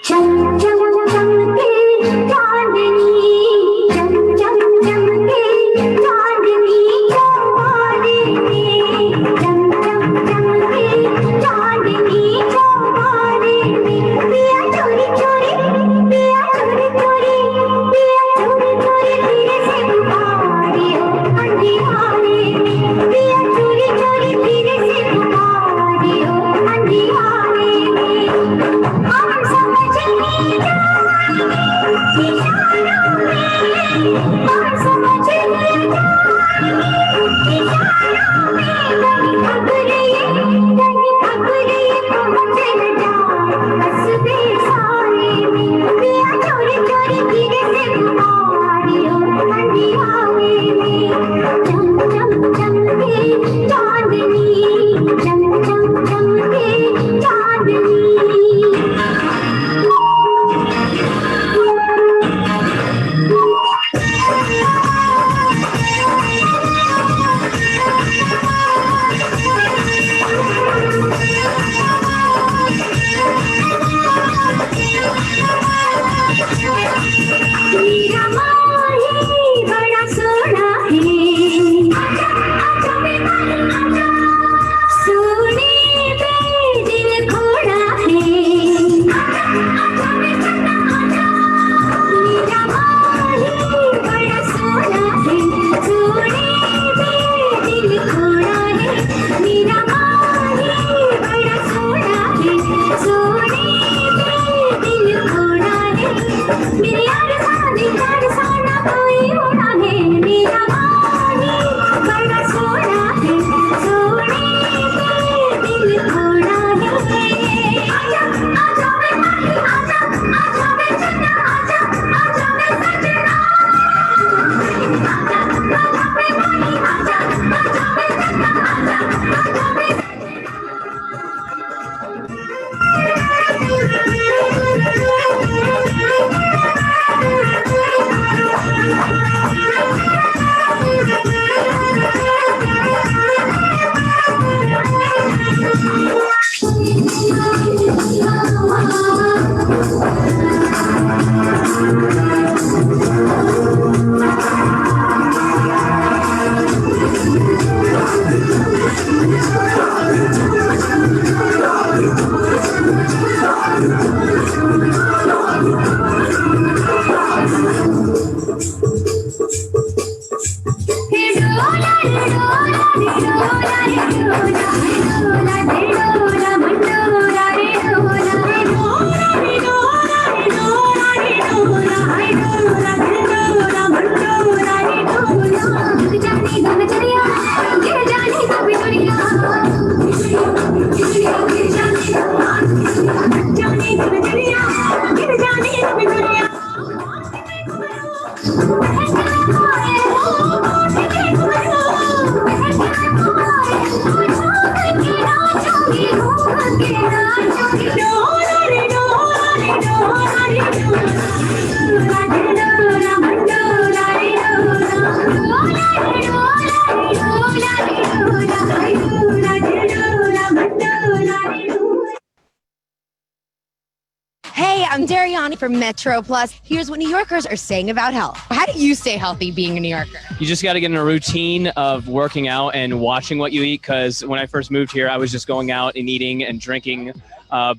Chum chum chum ke chandni Hey, I'm Dariani from Metro Plus. Here's what New Yorkers are saying about health. How do you stay healthy being a New Yorker? You just got to get in a routine of working out and watching what you eat, because when I first moved here, I was just going out and eating and drinking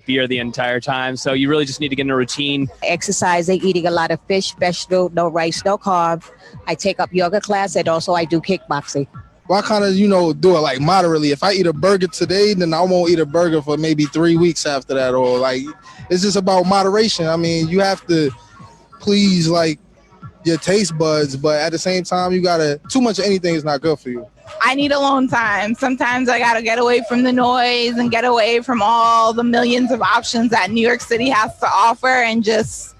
beer the entire time. So you really just need to get in a routine. Exercising, eating a lot of fish, vegetable, no rice, no carb. I take up yoga class, and also I do kickboxing. Well, I kind of, do it like moderately. If I eat a burger today, then I won't eat a burger for maybe 3 weeks after that. Or like, it's just about moderation. I mean, you have to please like your taste buds, but at the same time, too much of anything is not good for you. I need alone time. Sometimes I got to get away from the noise and get away from all the millions of options that New York City has to offer and just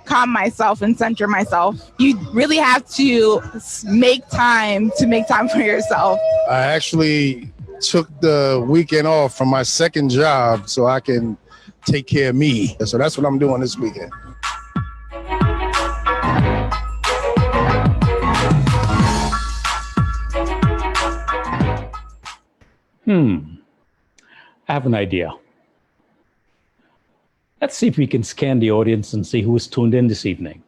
calm myself and center myself. You really have to make time for yourself. I actually took the weekend off from my second job so I can take care of me. So that's what I'm doing this weekend. I have an idea. Let's see if we can scan the audience and see who's tuned in this evening.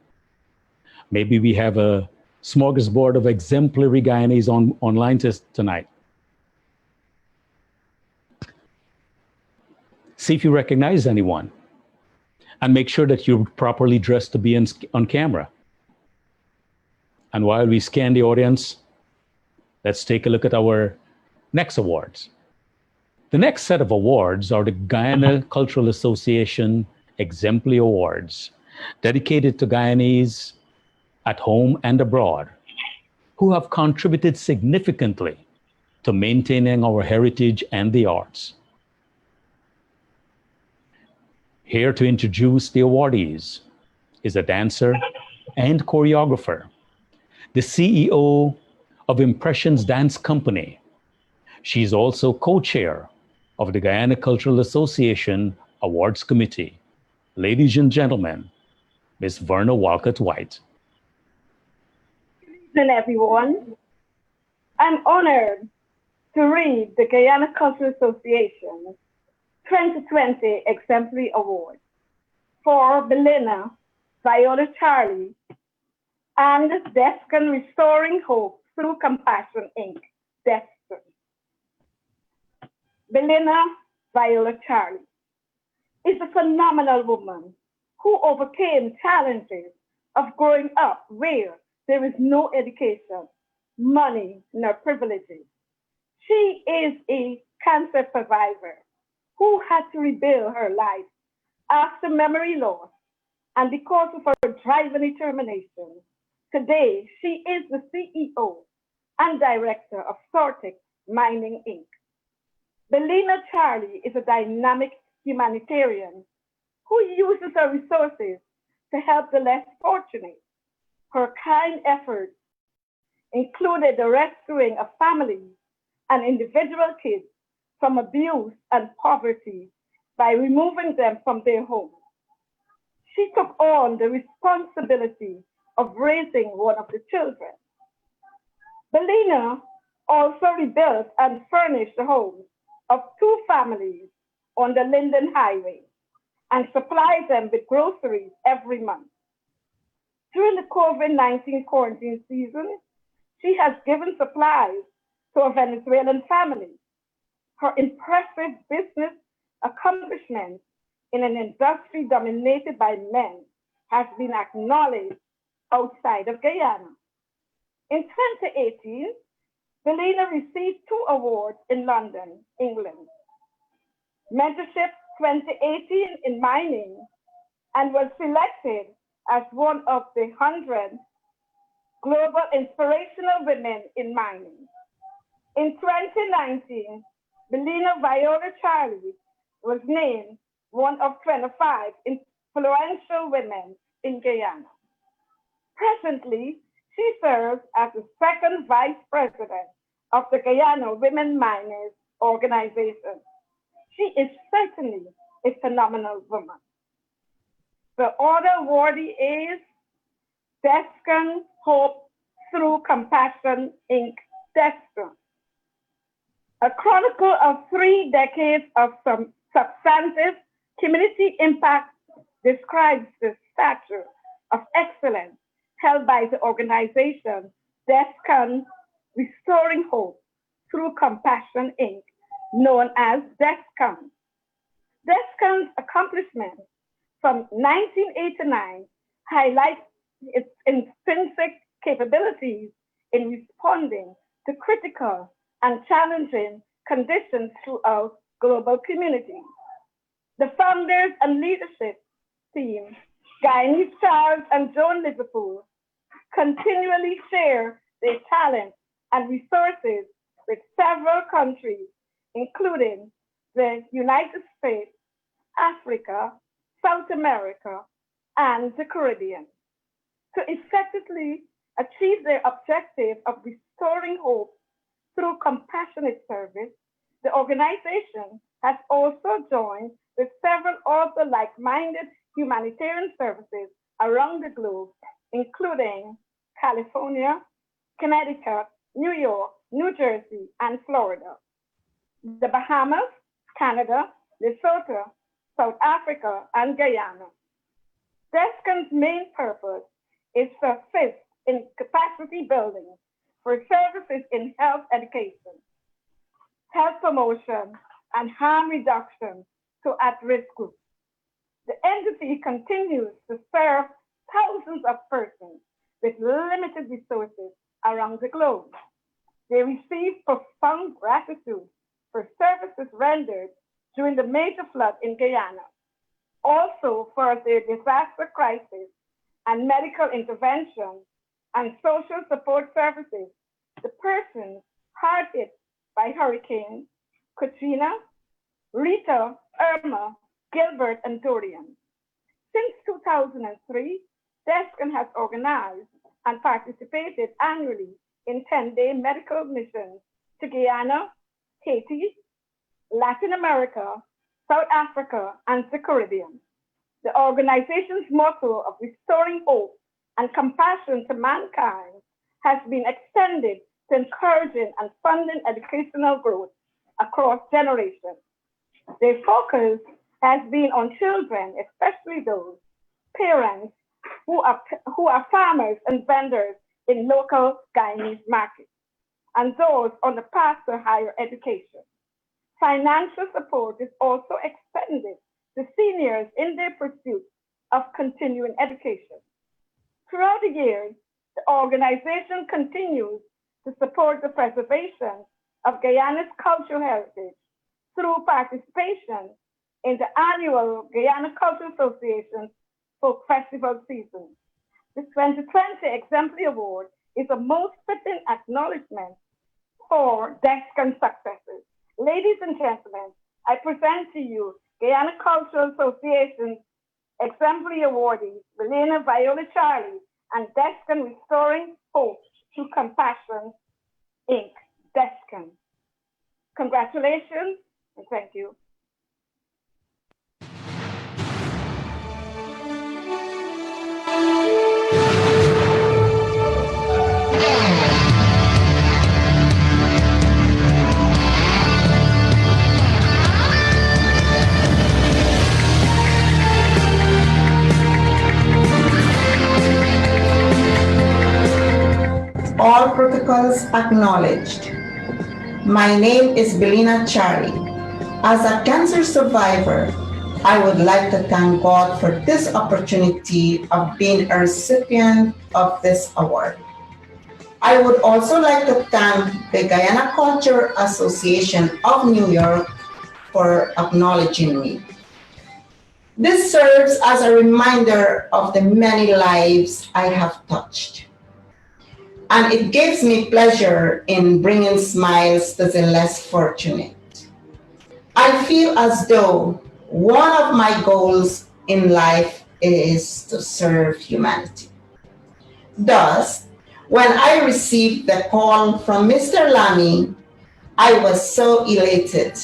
Maybe we have a smorgasbord of exemplary Guyanese online tonight. See if you recognize anyone, and make sure that you're properly dressed to be on camera. And while we scan the audience, let's take a look at our next awards. The next set of awards are the Guyana Cultural Association Exemplary Awards, dedicated to Guyanese at home and abroad, who have contributed significantly to maintaining our heritage and the arts. Here to introduce the awardees is a dancer and choreographer, the CEO of Impressions Dance Company. She's also co-chair of the Guyana Cultural Association Awards Committee. Ladies and gentlemen, Ms. Verna Walcott White. Good evening, everyone. I'm honored to read the Guyana Cultural Association 2020 Exemplary Award for Belina, Viola Charlie, and Descan Restoring Hope Through Compassion, Inc., Descan. Belina Viola Charlie is a phenomenal woman who overcame challenges of growing up where there is no education, money, nor privileges. She is a cancer survivor who had to rebuild her life after memory loss, and because of her drive and determination, today she is the CEO and director of Sortex Mining Inc. Belina Charlie is a dynamic humanitarian who uses her resources to help the less fortunate. Her kind efforts included the rescuing of families and individual kids from abuse and poverty by removing them from their homes. She took on the responsibility of raising one of the children. Belina also rebuilt and furnished the homes of 2 families on the Linden Highway and supplied them with groceries every month. During the COVID-19 quarantine season, she has given supplies to a Venezuelan family. Her impressive business accomplishments in an industry dominated by men has been acknowledged outside of Guyana. In 2018, Belina received 2 awards in London, England. Mentorship 2018 in mining, and was selected as one of the 100 global inspirational women in mining. In 2019, Belina Viola Charlie was named one of 25 influential women in Guyana. Presently, she serves as the 2nd Vice President of the Guyana Women Miners Organization. She is certainly a phenomenal woman. The other awardee is Descan Hope Through Compassion, Inc., Descan. A chronicle of 3 decades of some substantive community impact describes the stature of excellence held by the organization Descan Restoring Hope Through Compassion, Inc., known as Descan. Descan's accomplishments from 1989 highlight its intrinsic capabilities in responding to critical and challenging conditions throughout global communities. The founders and leadership team, Guyanese Charles and Joan Liverpool, continually share their talents and resources with several countries, including the United States, Africa, South America, and the Caribbean. To effectively achieve their objective of restoring hope through compassionate service, the organization has also joined with several other like-minded humanitarian services around the globe, including California, Connecticut, New York, New Jersey, and Florida, the Bahamas, Canada, Lesotho, South Africa, and Guyana. Descan's main purpose is to assist in capacity building for services in health education, health promotion, and harm reduction to at-risk groups. The entity continues to serve thousands of persons with limited resources around the globe. They receive profound gratitude for services rendered during the major flood in Guyana, also for their disaster crisis and medical intervention and social support services to persons hard hit by Hurricane Katrina, Rita, Irma, Gilbert, and Dorian. Since 2003, DESCON has organized and participated annually in 10-day medical missions to Guyana, Haiti, Latin America, South Africa, and the Caribbean. The organization's motto of restoring hope and compassion to mankind has been extended to encouraging and funding educational growth across generations. Their focus has been on children, especially those parents who are farmers and vendors in local Guyanese markets, and those on the path to higher education. Financial support is also extended to seniors in their pursuit of continuing education. Throughout the years, the organization continues to support the preservation of Guyana's cultural heritage through participation in the annual Guyana Cultural Association Folk Festival season. The 2020 Exemplary Award is a most fitting acknowledgement for DESCON successes. Ladies and gentlemen, I present to you Guyana Cultural Association's Exemplary Awardees, Belena Viola Charlie and DESCON Restoring Hope Through Compassion, Inc., DESCON. Congratulations and thank you. All protocols acknowledged. My name is Belena Charlie. As a cancer survivor, I would like to thank God for this opportunity of being a recipient of this award. I would also like to thank the Guyana Cultural Association of New York for acknowledging me. This serves as a reminder of the many lives I have touched. And it gives me pleasure in bringing smiles to the less fortunate. I feel as though one of my goals in life is to serve humanity. Thus, when I received the call from Mr. Lamy, I was so elated.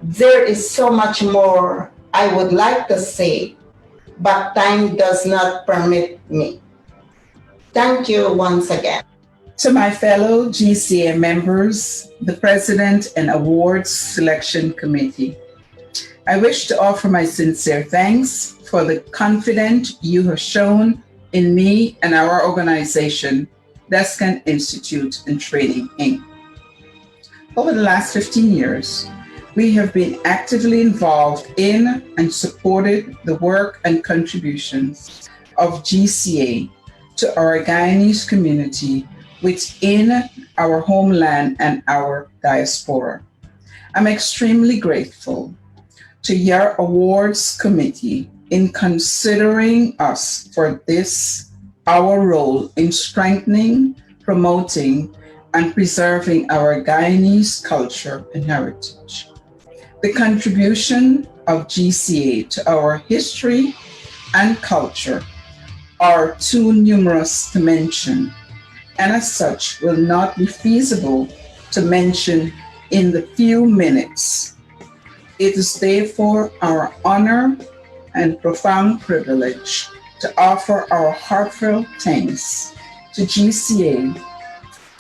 There is so much more I would like to say, but time does not permit me. Thank you once again. To my fellow GCA members, the President and Awards Selection Committee, I wish to offer my sincere thanks for the confidence you have shown in me and our organization, DESCON Institute and Training, Inc. Over the last 15 years, we have been actively involved in and supported the work and contributions of GCA to our Guyanese community within our homeland and our diaspora. I'm extremely grateful to your awards committee in considering us for this, our role in strengthening, promoting, and preserving our Guyanese culture and heritage. The contribution of GCA to our history and culture are too numerous to mention, and as such will not be feasible to mention in the few minutes. It is therefore our honor and profound privilege to offer our heartfelt thanks to GCA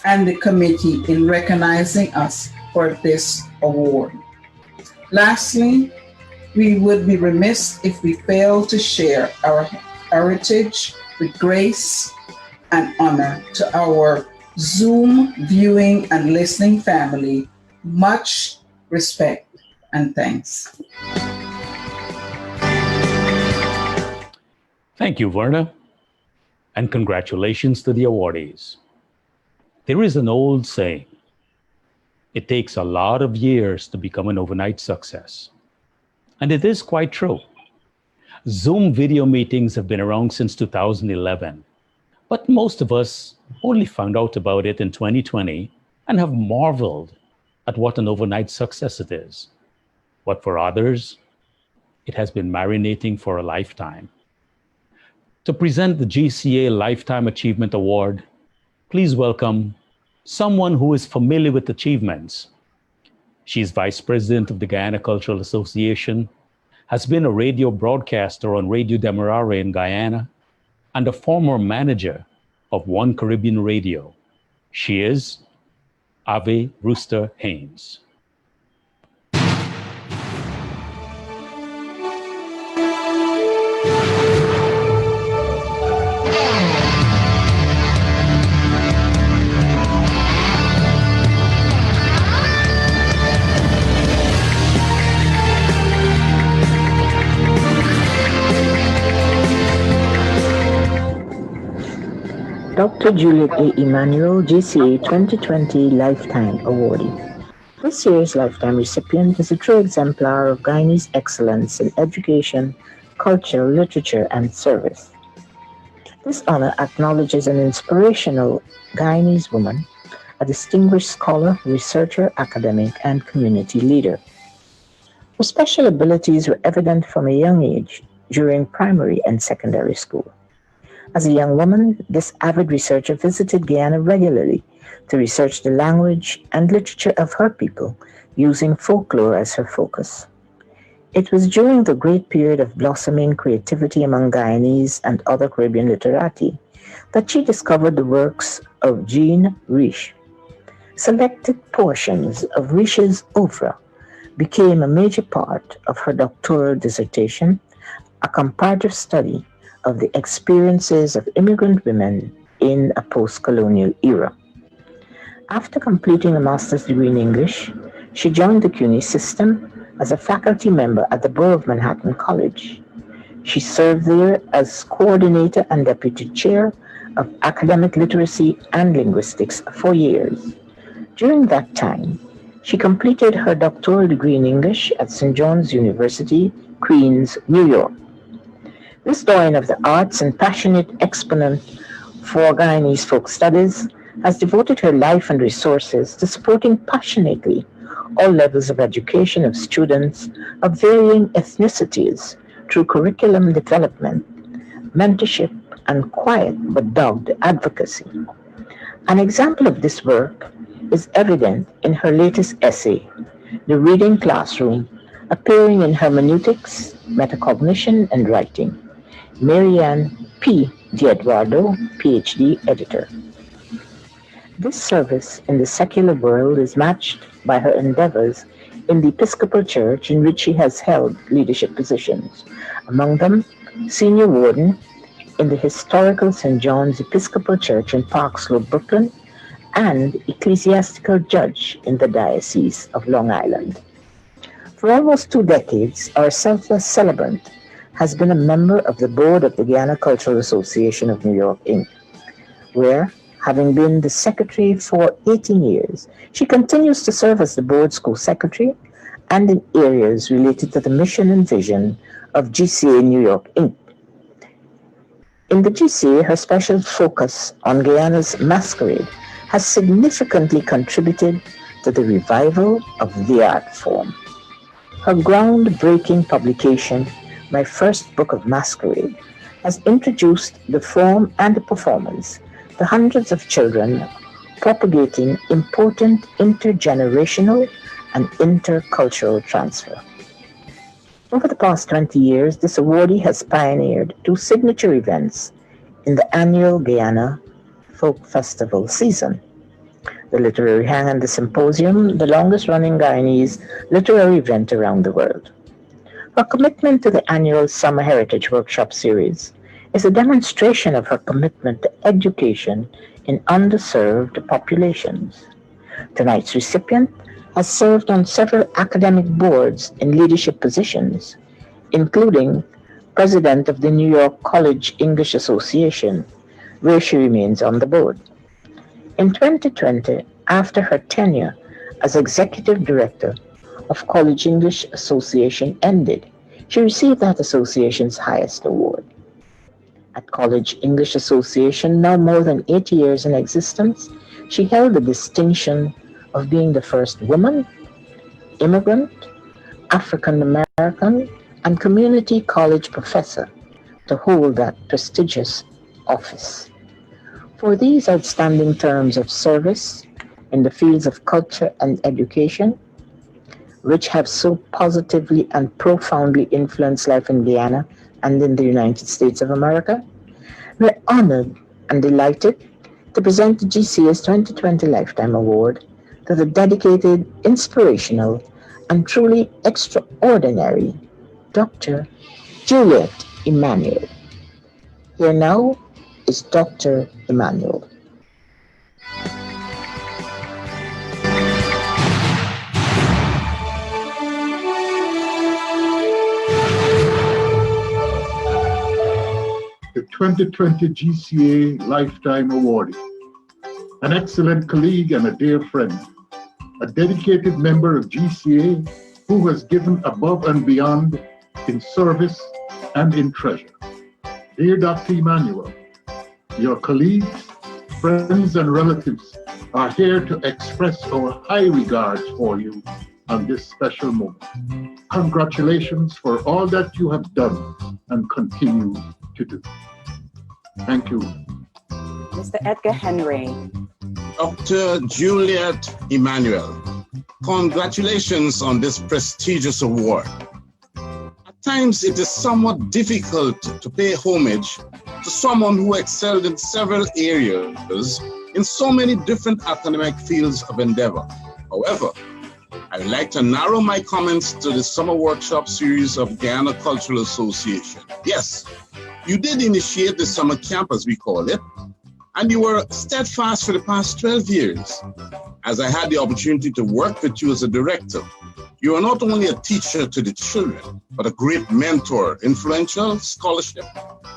and the committee in recognizing us for this award. Lastly, we would be remiss if we failed to share our heritage with grace and honor to our Zoom viewing and listening family. Much respect and thanks. Thank you, Verna, and congratulations to the awardees. There is an old saying, it takes a lot of years to become an overnight success. And it is quite true. Zoom video meetings have been around since 2011, But most of us only found out about it in 2020 and have marveled at what an overnight success it is. But for others, it has been marinating for a lifetime. To present the GCA Lifetime Achievement Award, please welcome someone who is familiar with achievements. She is Vice President of the Guyana Cultural Association, has been a radio broadcaster on Radio Demerara in Guyana, and a former manager of One Caribbean Radio. She is Ave Rooster Haynes. Dr. Juliet A. Emanuel, GCA 2020 Lifetime Awardee. This year's Lifetime recipient is a true exemplar of Guyanese excellence in education, culture, literature, and service. This honor acknowledges an inspirational Guyanese woman, a distinguished scholar, researcher, academic, and community leader. Her special abilities were evident from a young age during primary and secondary school. As a young woman, this avid researcher visited Guyana regularly to research the language and literature of her people, using folklore as her focus. It was during the great period of blossoming creativity among Guyanese and other Caribbean literati that she discovered the works of Jean Riche. Selected portions of Riche's oeuvre became a major part of her doctoral dissertation, a comparative study of the experiences of immigrant women in a post-colonial era. After completing a master's degree in English, she joined the CUNY system as a faculty member at the Borough of Manhattan College. She served there as coordinator and deputy chair of academic literacy and linguistics for 4 years. During that time, she completed her doctoral degree in English at St. John's University, Queens, New York. This historian of the arts and passionate exponent for Guyanese folk studies has devoted her life and resources to supporting passionately all levels of education of students of varying ethnicities through curriculum development, mentorship, and quiet but dogged advocacy. An example of this work is evident in her latest essay, The Reading Classroom, appearing in Hermeneutics, Metacognition, and Writing. Marianne P. D'Eduardo, PhD editor. This service in the secular world is matched by her endeavors in the Episcopal Church, in which she has held leadership positions, among them senior warden in the historical St. John's Episcopal Church in Park Slope, Brooklyn, and ecclesiastical judge in the Diocese of Long Island. For almost 2 decades, our selfless celebrant has been a member of the board of the Guyana Cultural Association of New York, Inc., where, having been the secretary for 18 years, she continues to serve as the board's co-secretary and in areas related to the mission and vision of GCA New York, Inc. In the GCA, her special focus on Guyana's masquerade has significantly contributed to the revival of the art form. Her groundbreaking publication, My First Book of Masquerade, has introduced the form and the performance to hundreds of children, propagating important intergenerational and intercultural transfer. Over the past 20 years, this awardee has pioneered 2 signature events in the annual Guyana Folk Festival season: the Literary Hang and the Symposium, the longest-running Guyanese literary event around the world. Her commitment to the annual Summer Heritage Workshop Series is a demonstration of her commitment to education in underserved populations. Tonight's recipient has served on several academic boards in leadership positions, including president of the New York College English Association, where she remains on the board. In 2020, after her tenure as executive director of College English Association ended, she received that association's highest award. At College English Association, now more than 80 years in existence, she held the distinction of being the first woman, immigrant, African American, and community college professor to hold that prestigious office. For these outstanding terms of service in the fields of culture and education, which have so positively and profoundly influenced life in Guyana and in the United States of America, we're honored and delighted to present the GCA's 2020 Lifetime Award to the dedicated, inspirational, and truly extraordinary Dr. Juliet Emmanuel. Here now is Dr. Emmanuel. The 2020 GCA Lifetime Awardee, an excellent colleague and a dear friend, a dedicated member of GCA who has given above and beyond in service and in treasure. Dear Dr. Emmanuel, your colleagues, friends, and relatives are here to express our high regards for you on this special moment. Congratulations for all that you have done and continue to do. Thank you. Mr. Edgar Henry. Dr. Juliet Emmanuel, congratulations on this prestigious award. At times, it is somewhat difficult to pay homage to someone who excelled in several areas in so many different academic fields of endeavor. However, I would like to narrow my comments to the summer workshop series of Guyana Cultural Association. Yes, you did initiate the summer camp, as we call it, and you were steadfast for the past 12 years. As I had the opportunity to work with you as a director, you are not only a teacher to the children, but a great mentor, influential, scholarship,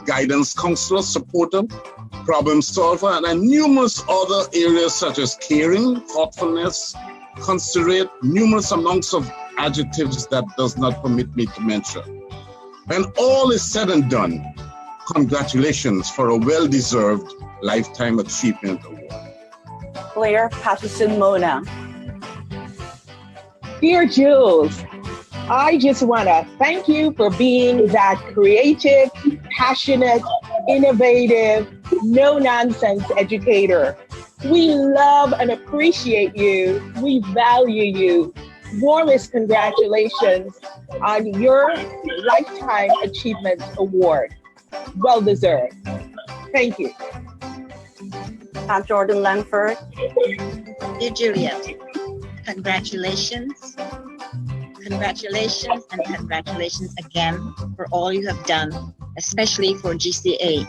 guidance counselor, supporter, problem solver, and numerous other areas such as caring, thoughtfulness, considerate, numerous amounts of adjectives that does not permit me to mention. When all is said and done, congratulations for a well-deserved Lifetime Achievement Award. Claire Patterson Mona. Dear Jules, I just want to thank you for being that creative, passionate, innovative, no-nonsense educator. We love and appreciate you. We value you. Warmest congratulations on your Lifetime Achievement Award. Well deserved. Thank you. Aunt Jordan Lanford. Dear Juliet, congratulations. Congratulations and congratulations again for all you have done, especially for GCA.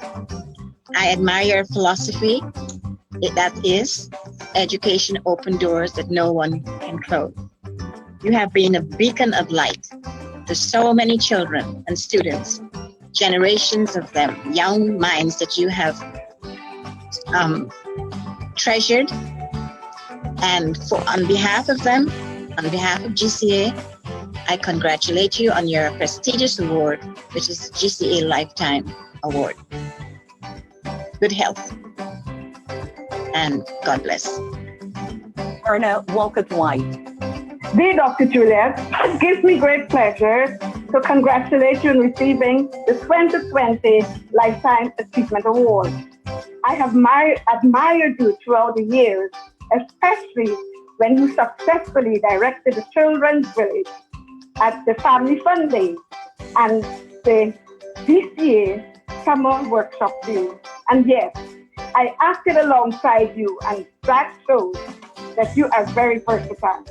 I admire your philosophy. That is, education open doors that no one can close. You have been a beacon of light to so many children and students, generations of them, young minds that you have treasured. And on behalf of them, on behalf of GCA, I congratulate you on your prestigious award, which is GCA Lifetime Award. Good health and God bless. Erna Wolcott-White. Dear Dr. Juliet, it gives me great pleasure to congratulate you on receiving the 2020 Lifetime Achievement Award. I have admired you throughout the years, especially when you successfully directed the Children's Village at the Family Fun Day and the GCA Summer Workshop Series. And yes, I acted alongside you, and that shows that you are very versatile.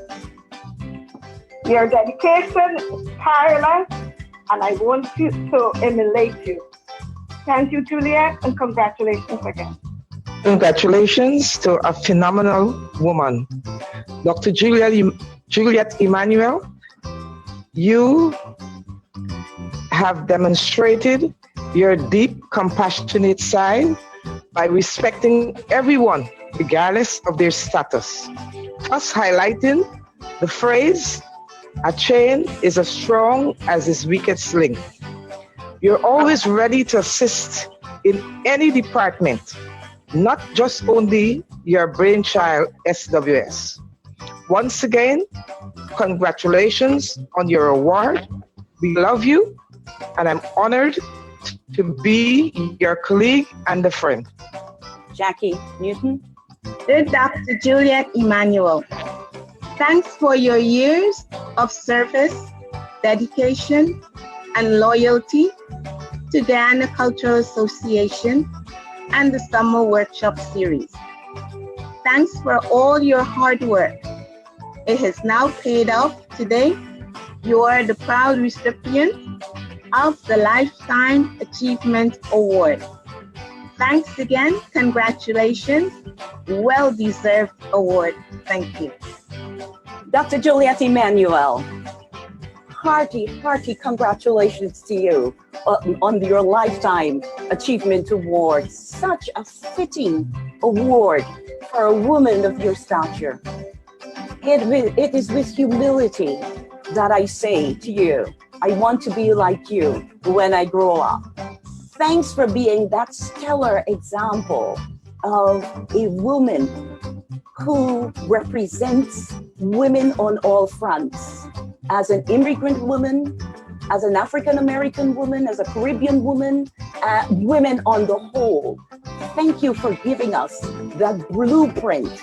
Your dedication is tireless, and I want you to emulate you. Thank you, Juliet, and congratulations again. Congratulations to a phenomenal woman. Dr. Juliet Emmanuel, you have demonstrated your deep, compassionate side by respecting everyone, regardless of their status, thus highlighting the phrase, "A chain is as strong as its weakest link." You're always ready to assist in any department, not just only your brainchild SWS. Once again, congratulations on your award. We love you, and I'm honored to be your colleague and a friend. Jackie Newton. Dear Dr. Juliet Emmanuel, thanks for your years of service, dedication, and loyalty to Guyana Cultural Association and the Summer Workshop Series. Thanks for all your hard work. It has now paid off today. You are the proud recipient of the Lifetime Achievement Award. Thanks again, congratulations, well-deserved award. Thank you. Dr. Juliet Emmanuel, hearty congratulations to you on your Lifetime Achievement Award. Such a fitting award for a woman of your stature. It is with humility that I say to you, I want to be like you when I grow up. Thanks for being that stellar example of a woman who represents women on all fronts. As an immigrant woman, as an African-American woman, as a Caribbean woman, women on the whole. Thank you for giving us that blueprint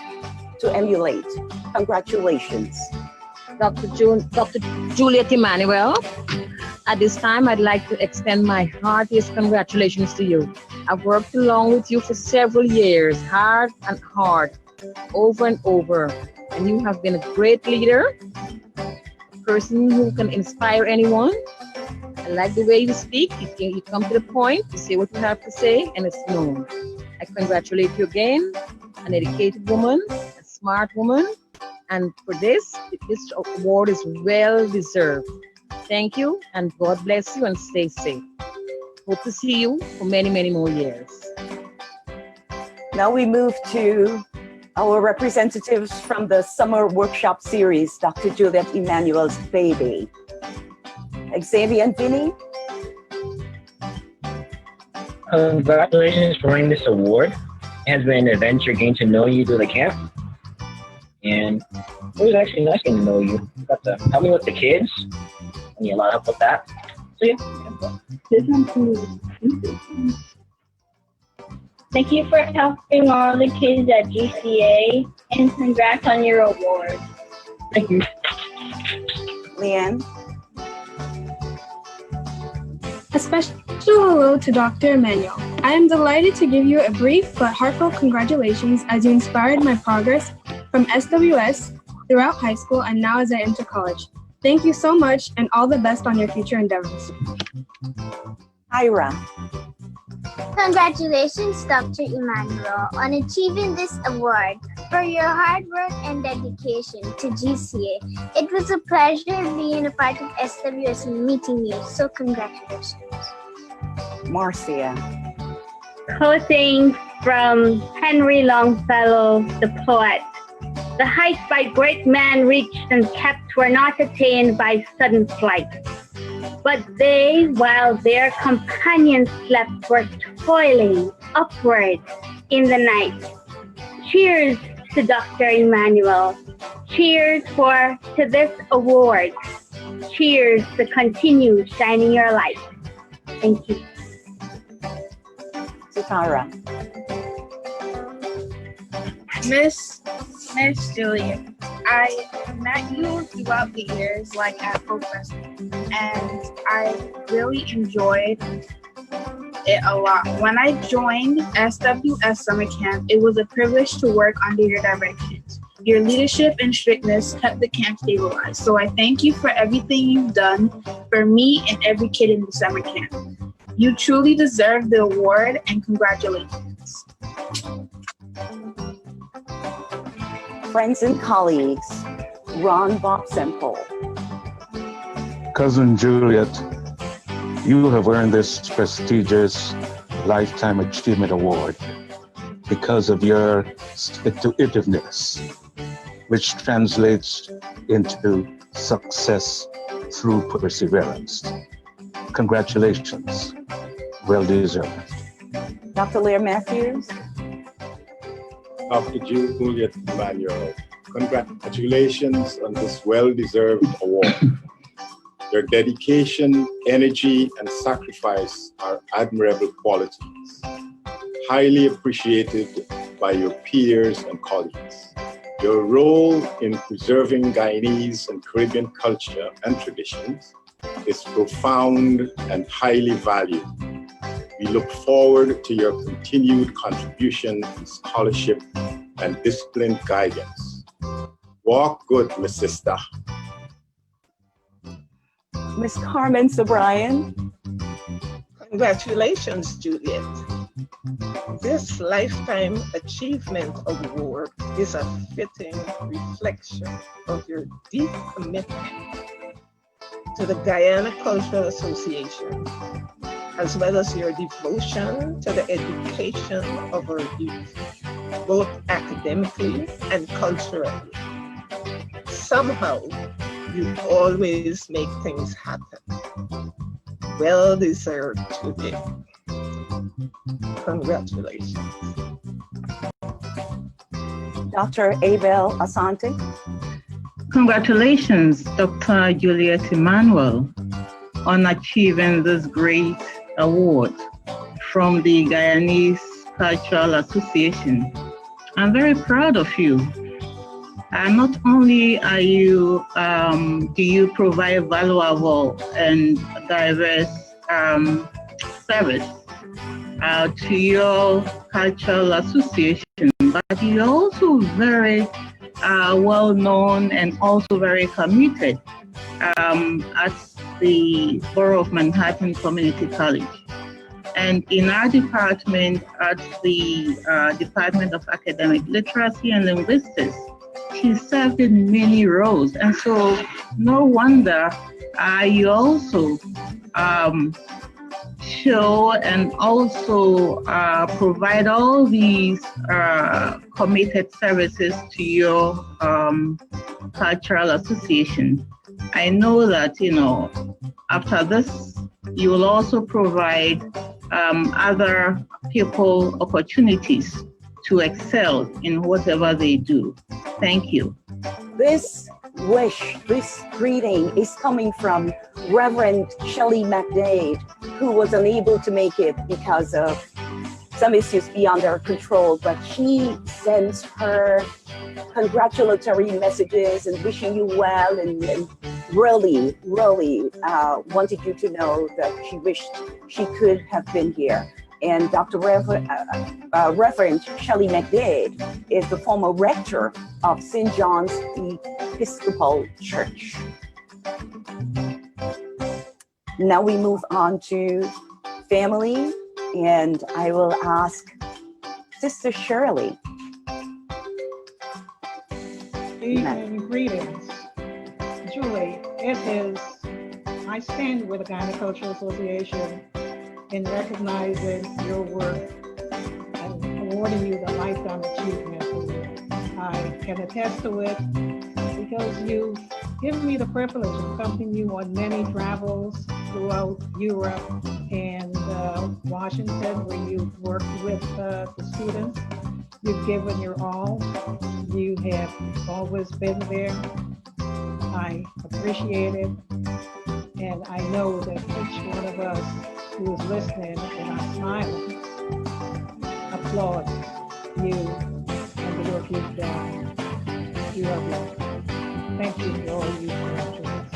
to emulate. Congratulations. Dr. Juliet Emmanuel, at this time, I'd like to extend my heartiest congratulations to you. I've worked along with you for several years, hard and hard, over and over. And you have been a great leader, a person who can inspire anyone. I like the way you speak. You come to the point, you say what you have to say, and it's known. I congratulate you again, an educated woman, a smart woman. And for this award is well deserved. Thank you, and God bless you, and stay safe. Hope to see you for many, many more years. Now we move to our representatives from the Summer Workshop Series, Dr. Juliet Emmanuel's baby. Xavier and Vinny. Congratulations for winning this award. It has been an adventure getting to know you through the camp. And it was actually nice getting to know you. You got to help me with the kids. I need a lot of help with that. So yeah. Thank you for helping all the kids at GCA, and congrats on your award. Thank you. Leanne. A special hello to Dr. Emmanuel. I am delighted to give you a brief but heartfelt congratulations as you inspired my progress from SWS throughout high school and now as I enter college. Thank you so much, and all the best on your future endeavors. Ira. Congratulations, Dr. Emmanuel, on achieving this award for your hard work and dedication to GCA. It was a pleasure being a part of SWS and meeting you, so congratulations. Marcia. Quoting from Henry Longfellow, the poet, "The heights by great men reached and kept were not attained by sudden flight, but they, while their companions slept, were toiling upward in the night." Cheers to Dr. Emmanuel. Cheers to this award. Cheers to continue shining your light. Thank you. Sitara. Miss Juliet, I met you throughout the years, like at Progress, and I really enjoyed it a lot. When I joined SWS Summer Camp, it was a privilege to work under your directions. Your leadership and strictness kept the camp stabilized. So I thank you for everything you've done for me and every kid in the summer camp. You truly deserve the award, and congratulations. Friends and colleagues, Ron Bob Semple. Cousin Juliet, you have earned this prestigious Lifetime Achievement Award because of your stick-to-itiveness, which translates into success through perseverance. Congratulations. Well deserved. Dr. Lear Matthews. Dr. Juliet Emmanuel, congratulations on this well-deserved award. Your dedication, energy, and sacrifice are admirable qualities, highly appreciated by your peers and colleagues. Your role in preserving Guyanese and Caribbean culture and traditions is profound and highly valued. We look forward to your continued contribution in scholarship and disciplined guidance. Walk good, Miss Sister. Ms. Carmen Sobrian. Congratulations, Juliet. This Lifetime Achievement Award is a fitting reflection of your deep commitment to the Guyana Cultural Association, as well as your devotion to the education of our youth, both academically and culturally. Somehow, you always make things happen. Well deserved today. Congratulations. Dr. Abel Asante. Congratulations, Dr. Juliet Emmanuel, on achieving this great award from the Guyanese Cultural Association. I'm very proud of you. Not only are you, do you provide valuable and diverse service to your cultural association, but you're also very well known and also very committed at the Borough of Manhattan Community College. And in our department, at the Department of Academic Literacy and Linguistics, she served in many roles. And so no wonder you also show and also provide all these committed services to your cultural association. I know that, you know, after this, you will also provide other people opportunities to excel in whatever they do. Thank you. This wish, this greeting is coming from Reverend Shelley McDade, who was unable to make it because of some issues beyond our control, but she sends her congratulatory messages and wishing you well, and really wanted you to know that she wished she could have been here. And Dr. Reverend Shelley McDade is the former rector of St. John's Episcopal Church. Now we move on to family, and I will ask Sister Shirley. Evening, greetings. Julie, I stand with the Guyana Cultural Association in recognizing your work and awarding you the Lifetime Achievement Award. I can attest to it because you've given me the privilege of accompanying you on many travels throughout Europe and Washington, where you've worked with the students. You've given your all. You have always been there. I appreciate it. And I know that each one of us who is listening and are smiling applauds you and the work you've done. You are blessed. Thank you for all you've done to us.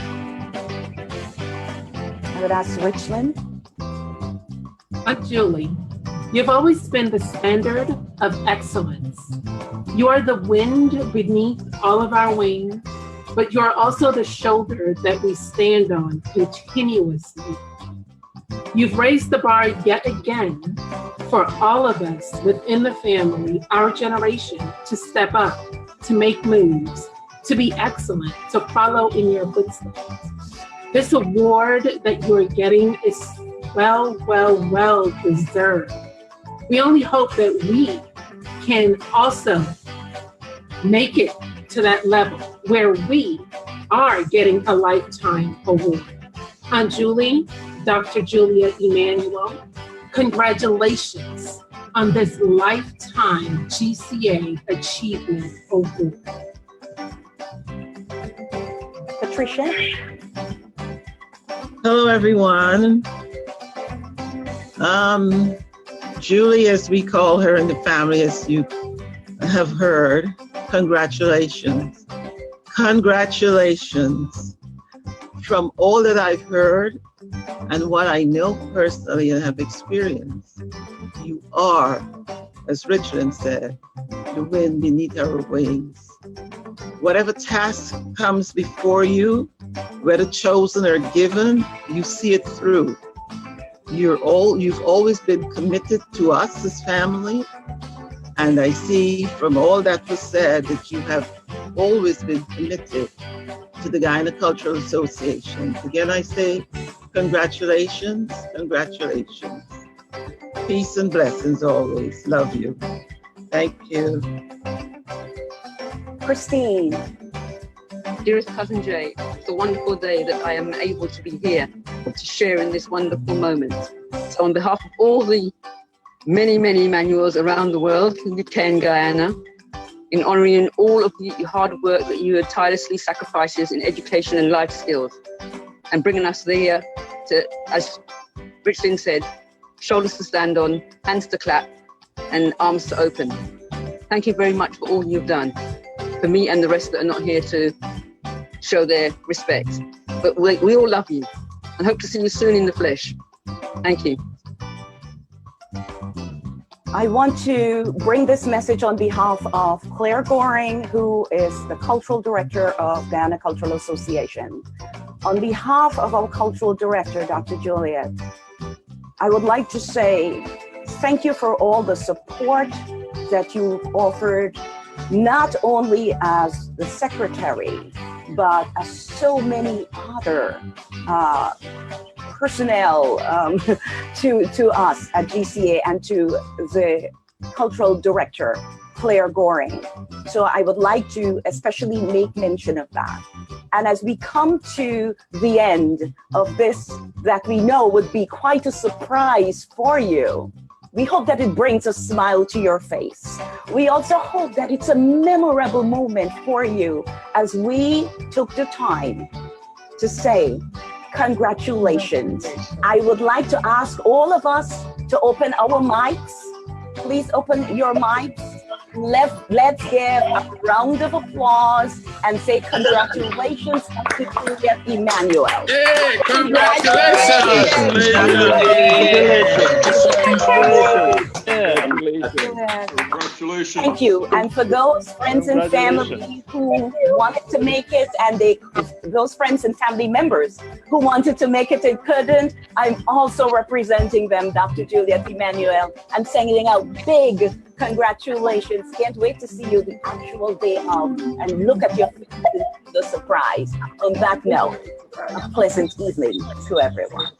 I would ask Richland. Julie, you've always been the standard of excellence. You are the wind beneath all of our wings, but you are also the shoulder that we stand on continuously. You've raised the bar yet again for all of us within the family, our generation, to step up, to make moves, to be excellent, to follow in your footsteps. This award that you're getting is well deserved. We only hope that we can also make it to that level where we are getting a lifetime award. Aunt Julie, Dr. Juliet Emmanuel, congratulations on this Lifetime GCA Achievement Award. Patricia? Hello, everyone. Julie, as we call her in the family, as you have heard, congratulations. Congratulations. From all that I've heard and what I know personally and have experienced, you are, as Richland said, the wind beneath our wings. Whatever task comes before you, whether chosen or given, you see it through. You've always been committed to us as family, and I see from all that was said that you have always been committed to the Gynocultural Association. Again, I say congratulations, congratulations. Peace and blessings always. Love you. Thank you. Christine. Dearest Cousin Jay, it's a wonderful day that I am able to be here to share in this wonderful moment. So on behalf of all the many, many Emmanuels around the world, in UK and Guyana, in honouring all of the hard work that you have tirelessly sacrifices in education and life skills, and bringing us there to, as Richland said, shoulders to stand on, hands to clap, and arms to open. Thank you very much for all you've done for me and the rest that are not here to show their respect. But we all love you and hope to see you soon in the flesh. Thank you. I want to bring this message on behalf of Claire Goring, who is the Cultural Director of Guyana Cultural Association. On behalf of our Cultural Director, Dr. Juliet, I would like to say thank you for all the support that you've offered, not only as the Secretary, but as so many other personnel to us at GCA and to the Cultural Director, Claire Goring. So I would like to especially make mention of that. And as we come to the end of this, that we know would be quite a surprise for you, we hope that it brings a smile to your face. We also hope that it's a memorable moment for you as we took the time to say congratulations. I would like to ask all of us to open our mics. Please open your mics. Let's give a round of applause and say congratulations to Juliet Emmanuel. Hey, congratulations! Congratulations. Thank you. And for those friends and family who wanted to make it, and those friends and family members who wanted to make it and couldn't, I'm also representing them, Dr. Juliet Emmanuel, and sending out big congratulations. Can't wait to see you the actual day of and look at your the surprise. On that note, a pleasant evening to everyone.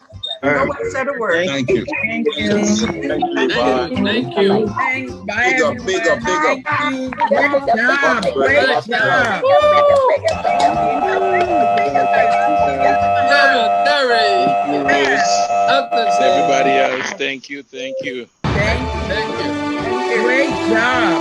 No one said a word. Thank you. Thank you. Thank you. Thanks. Bye, everyone. Big up. Great job. Great job. Everybody else, thank you. Thank you. Great job.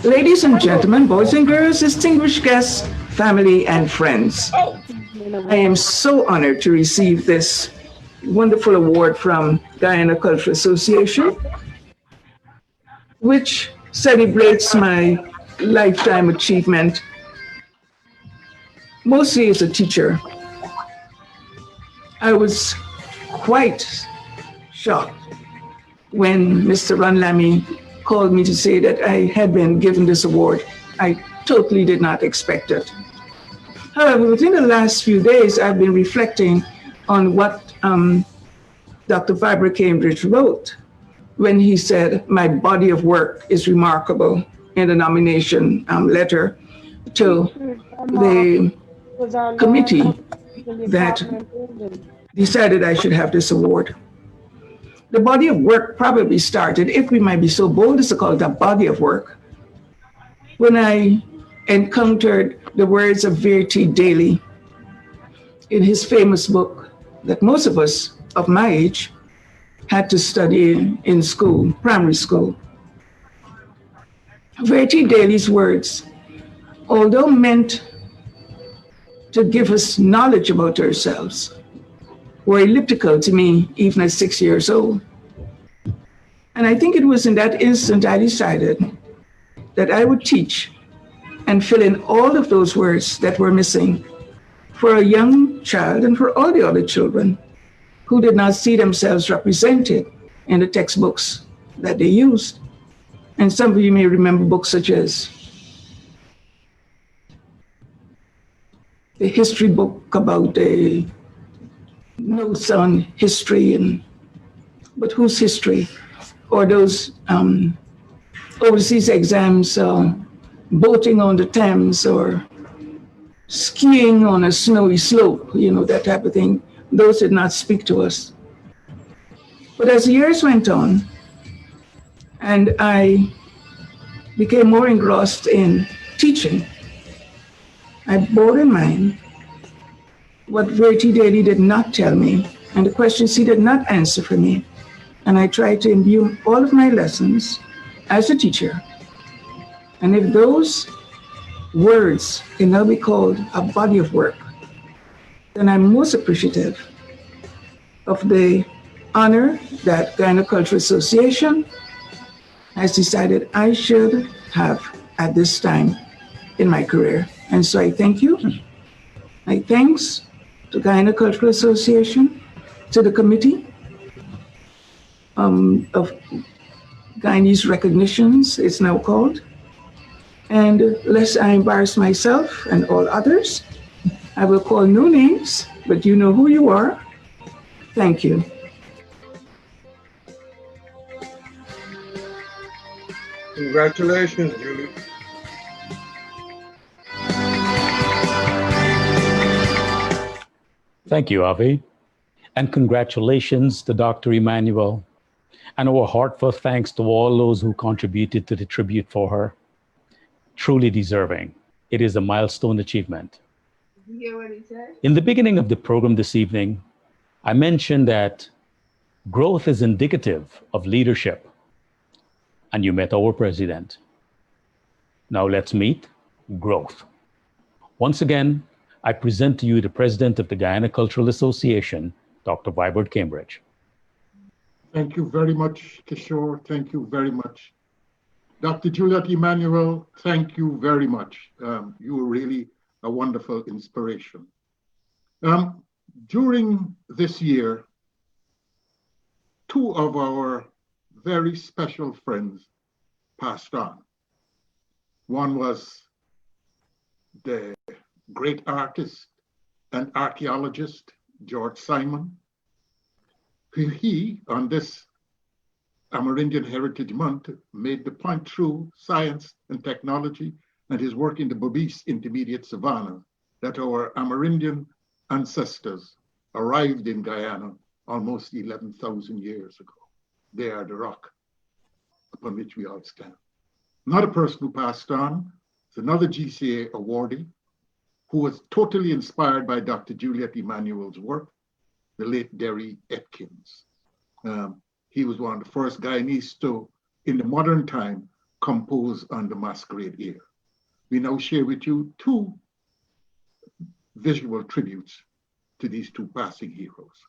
Ladies and gentlemen, boys and girls, distinguished guests, family and friends. I am so honored to receive this wonderful award from Guyana Cultural Association, which celebrates my lifetime achievement, mostly as a teacher. I was quite shocked when Mr. Ron Lamy called me to say that I had been given this award. I totally did not expect it. However, within the last few days, I've been reflecting on what Dr. Vibra Cambridge wrote when he said, my body of work is remarkable, in the nomination letter to the committee that decided I should have this award. The body of work probably started, if we might be so bold as to call it a body of work, when I encountered the words of Verity Daly in his famous book that most of us of my age had to study in school, primary school. Verity Daly's words, although meant to give us knowledge about ourselves, were elliptical to me even at 6 years old. And I think it was in that instant I decided that I would teach and fill in all of those words that were missing for a young child and for all the other children who did not see themselves represented in the textbooks that they used. And some of you may remember books such as the history book about the notes on history, but whose history? Or those overseas exams, boating on the Thames or skiing on a snowy slope, that type of thing. Those did not speak to us. But as the years went on, and I became more engrossed in teaching, I bore in mind what Verity Daly did not tell me and the questions he did not answer for me. And I tried to imbue all of my lessons as a teacher. And if those words can now be called a body of work, then I'm most appreciative of the honor that Guyana Cultural Association has decided I should have at this time in my career. And so I thank you. My thanks to Guyana Cultural Association, to the committee of Guyanese recognitions, it's now called. And lest I embarrass myself and all others, I will call no names, but you know who you are. Thank you. Congratulations, Julie. Thank you, Avi. And congratulations to Dr. Emmanuel. And our heartfelt thanks to all those who contributed to the tribute for her. Truly deserving. It is a milestone achievement. Did you hear what he said? In the beginning of the program this evening, I mentioned that growth is indicative of leadership. And you met our president. Now let's meet growth. Once again, I present to you the president of the Guyana Cultural Association, Dr. Vibert Cambridge. Thank you very much, Kishore. Thank you very much. Dr. Juliet Emmanuel, thank you very much. You were really a wonderful inspiration. During this year, two of our very special friends passed on. One was the great artist and archaeologist, George Simon. He, on this Amerindian Heritage Month, made the point through science and technology and his work in the Berbice Intermediate Savannah that our Amerindian ancestors arrived in Guyana almost 11,000 years ago. They are the rock upon which we all stand. Another person who passed on is another GCA awardee who was totally inspired by Dr. Juliet Emmanuel's work, the late Derry Atkins. He was one of the first Guyanese to, in the modern time, compose on the masquerade air. We now share with you two visual tributes to these two passing heroes.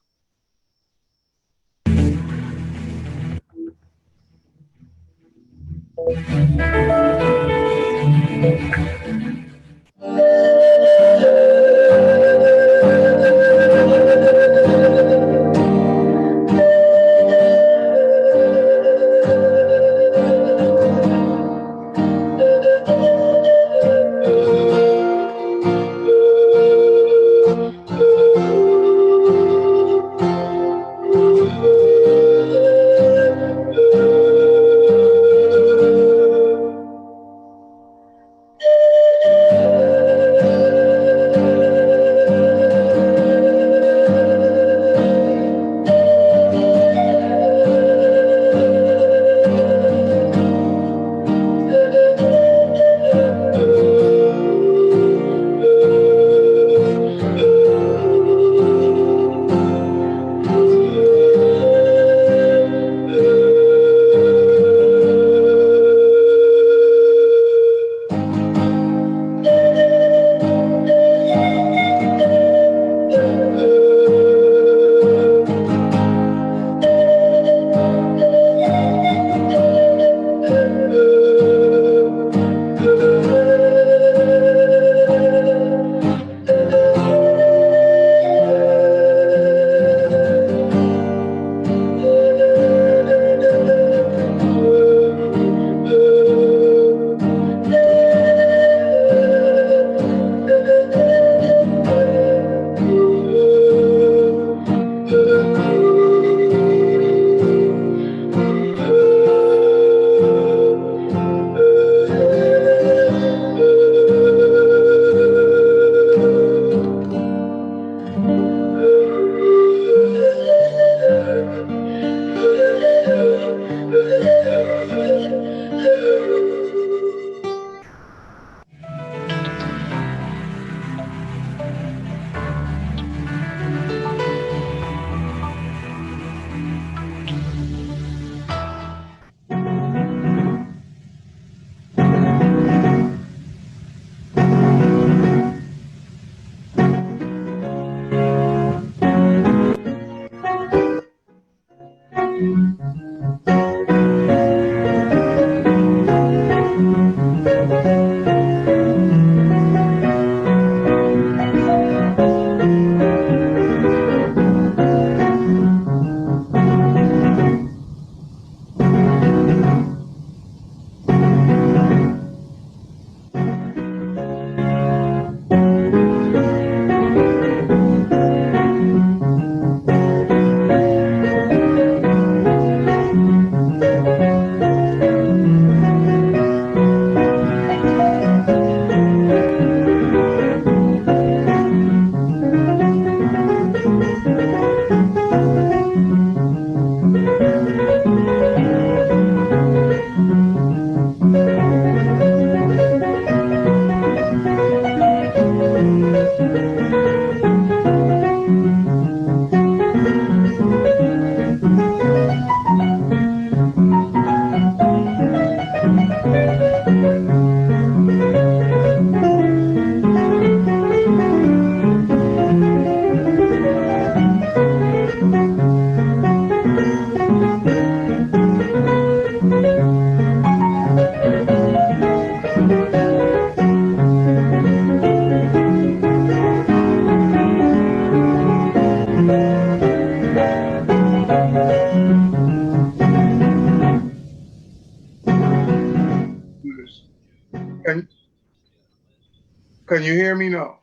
Can you hear me now?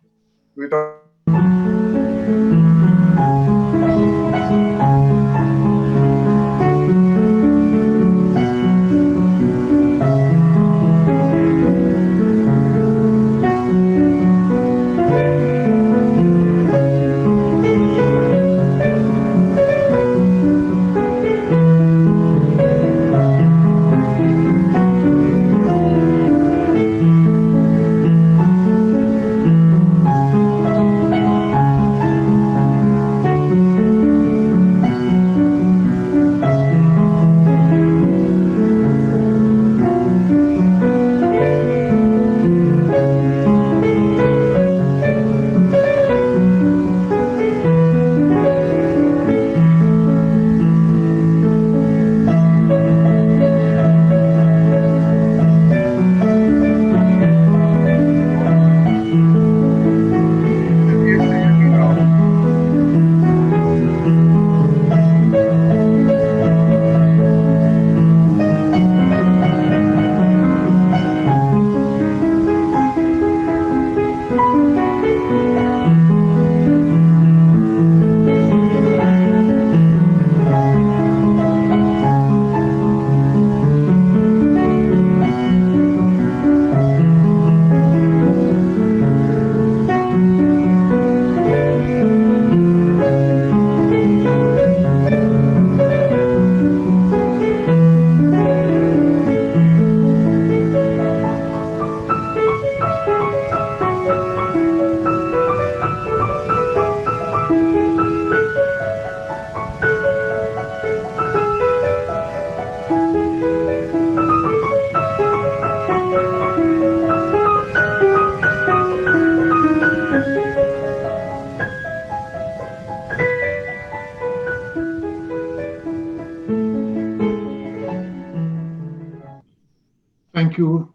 Thank you.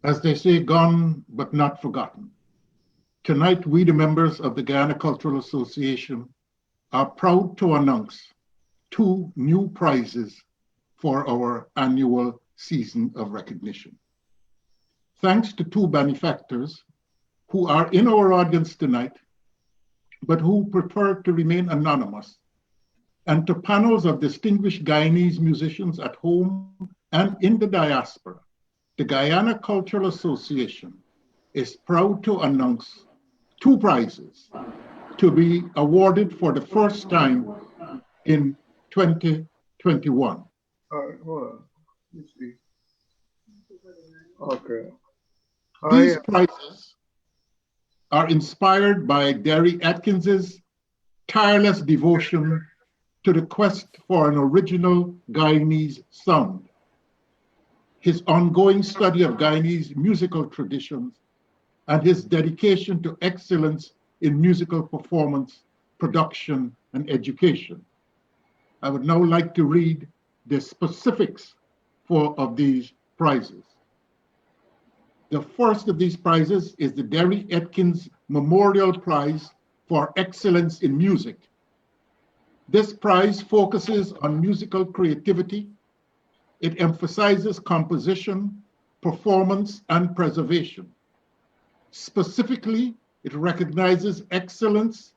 As they say, gone but not forgotten. Tonight, we, the members of the Guyana Cultural Association, are proud to announce 2 new prizes for our annual season of recognition. Thanks to 2 benefactors who are in our audience tonight, but who prefer to remain anonymous, and to panels of distinguished Guyanese musicians at home and in the diaspora, the Guyana Cultural Association is proud to announce 2 prizes to be awarded for the first time in 2021. Hold on. Let's see. Okay. These prizes are inspired by Derry Atkins's tireless devotion to the quest for an original Guyanese sound, his ongoing study of Guyanese musical traditions, and his dedication to excellence in musical performance, production, and education. I would now like to read the specifics of these prizes. The first of these prizes is the Derry Atkins Memorial Prize for Excellence in Music. This prize focuses on musical creativity. It emphasizes composition, performance, and preservation. Specifically, it recognizes excellence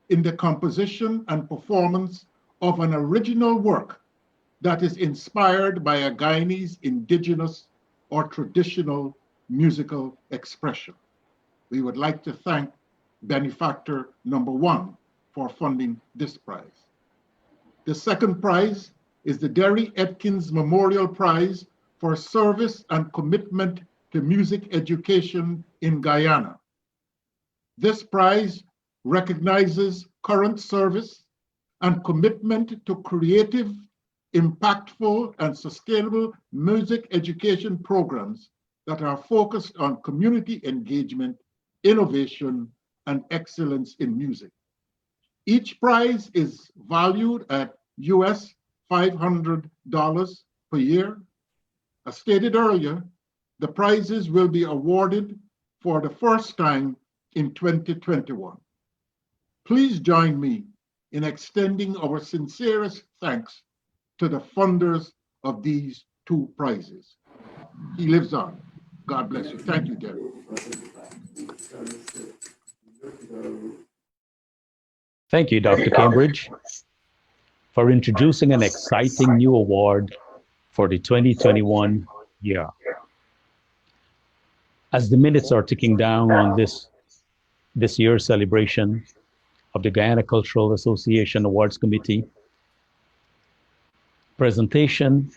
in the composition and performance of an original work that is inspired by a Guyanese indigenous or traditional musical expression. We would like to thank benefactor number 1 for funding this prize. The second prize is the Derry Atkins Memorial Prize for Service and Commitment to Music Education in Guyana. This prize recognizes current service and commitment to creative impactful and sustainable music education programs that are focused on community engagement, innovation, and excellence in music. Each prize is valued at US $500 per year. As stated earlier, the prizes will be awarded for the first time in 2021. Please join me in extending our sincerest thanks to the funders of these two prizes. He lives on. God bless you. Thank you, Gary. Thank you, Dr. Cambridge, for introducing an exciting new award for the 2021 year. As the minutes are ticking down on this year's celebration of the Guyana Cultural Association Awards Committee presentation,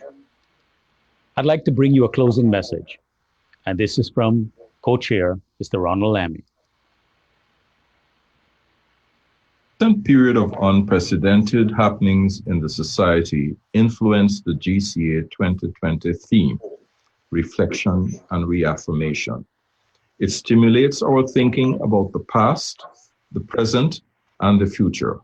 I'd like to bring you a closing message. And this is from co-chair, Mr. Ronald Lamy. Some period of unprecedented happenings in the society influenced the GCA 2020 theme, reflection and reaffirmation. It stimulates our thinking about the past, the present, and the future.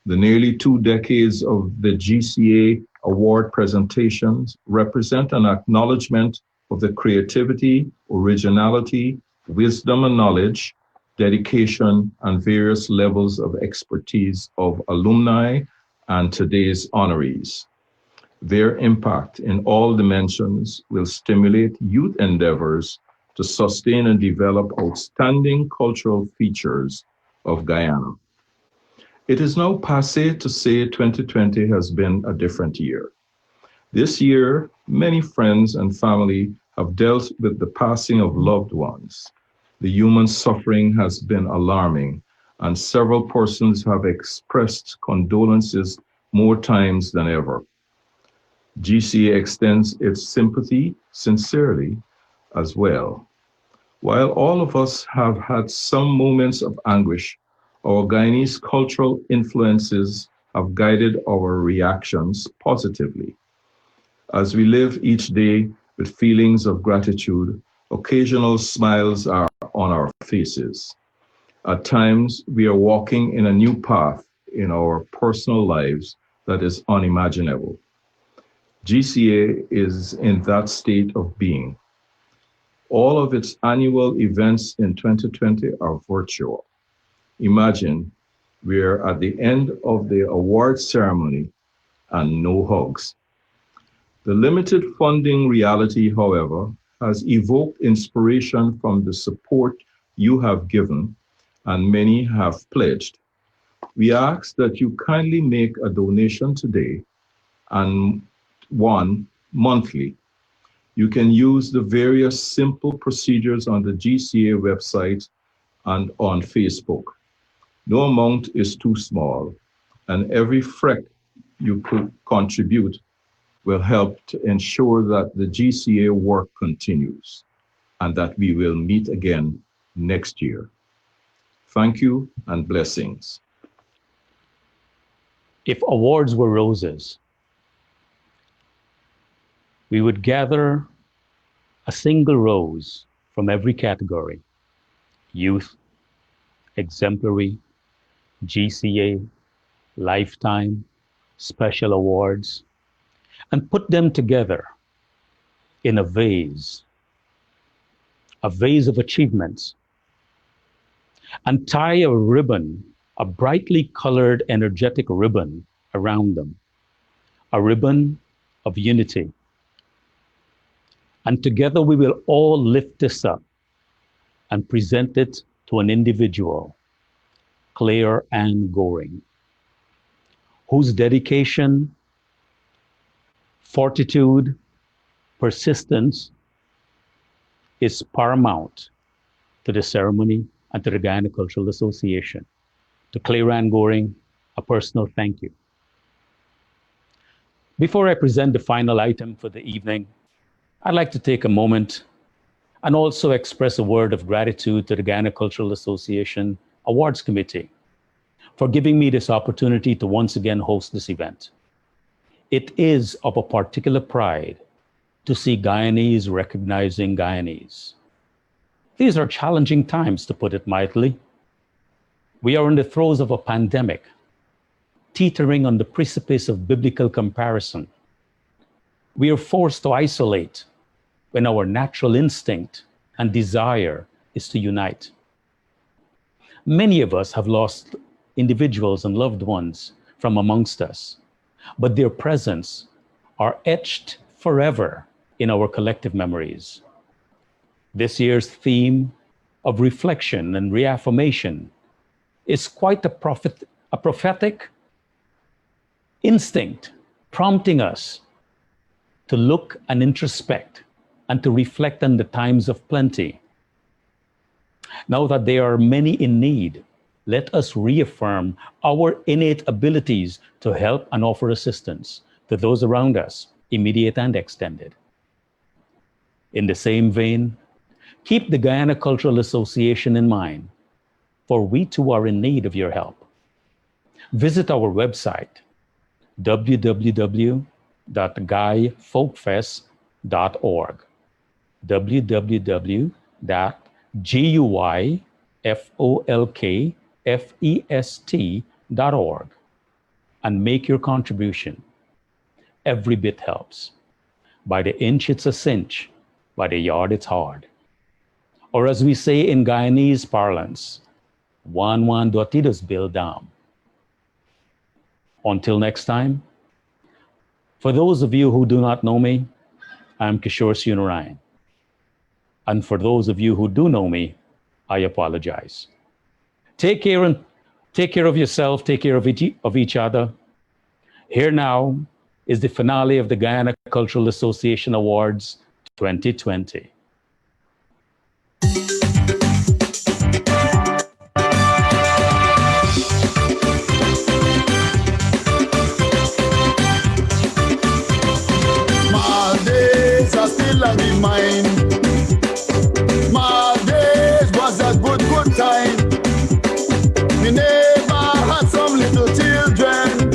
The nearly 2 decades of the GCA award presentations represent an acknowledgement of the creativity, originality, wisdom and knowledge, dedication, and various levels of expertise of alumni and today's honorees. Their impact in all dimensions will stimulate youth endeavors to sustain and develop outstanding cultural features of Guyana. It is now passé to say 2020 has been a different year. This year, many friends and family have dealt with the passing of loved ones. The human suffering has been alarming, and several persons have expressed condolences more times than ever. GCA extends its sympathy sincerely as well. While all of us have had some moments of anguish, our Guyanese cultural influences have guided our reactions positively. As we live each day with feelings of gratitude, occasional smiles are on our faces. At times, we are walking in a new path in our personal lives that is unimaginable. GCA is in that state of being. All of its annual events in 2020 are virtual. Imagine we're at the end of the award ceremony and no hugs. The limited funding reality, however, has evoked inspiration from the support you have given and many have pledged. We ask that you kindly make a donation today and one monthly. You can use the various simple procedures on the GCA website and on Facebook. No amount is too small, and every freck you could contribute will help to ensure that the GCA work continues and that we will meet again next year. Thank you and blessings. If awards were roses, we would gather a single rose from every category: youth, exemplary, GCA, lifetime, special awards, and put them together in a vase of achievements, and tie a ribbon, a brightly colored, energetic ribbon around them, a ribbon of unity. And together we will all lift this up and present it to an individual, Claire Ann Goring, whose dedication, fortitude, persistence is paramount to the ceremony and to the Guyana Cultural Association. To Claire Ann Goring, a personal thank you. Before I present the final item for the evening, I'd like to take a moment and also express a word of gratitude to the Guyana Cultural Association Awards Committee for giving me this opportunity to once again host this event. It is of a particular pride to see Guyanese recognizing Guyanese. These are challenging times, to put it mildly. We are in the throes of a pandemic, teetering on the precipice of biblical comparison. We are forced to isolate when our natural instinct and desire is to unite. Many of us have lost individuals and loved ones from amongst us, but their presence are etched forever in our collective memories. This year's theme of reflection and reaffirmation is quite a prophetic instinct, prompting us to look and introspect and to reflect on the times of plenty. Now that there are many in need, let us reaffirm our innate abilities to help and offer assistance to those around us, immediate and extended. In the same vein, keep the Guyana Cultural Association in mind, for we too are in need of your help. Visit our website, www.guyfolkfest.org, www.guyfolkfest.org, and make your contribution. Every bit helps. By the inch, it's a cinch. By the yard, it's hard. Or as we say in Guyanese parlance, one dotidos bill down. Until next time, for those of you who do not know me, I'm Kishore Sunarayan. And for those of you who do know me, I apologize. Take care of yourself, take care of each other. Here now is the finale of the Guyana Cultural Association Awards 2020. My days are still on my mind. My days was a good time. We never had some little children.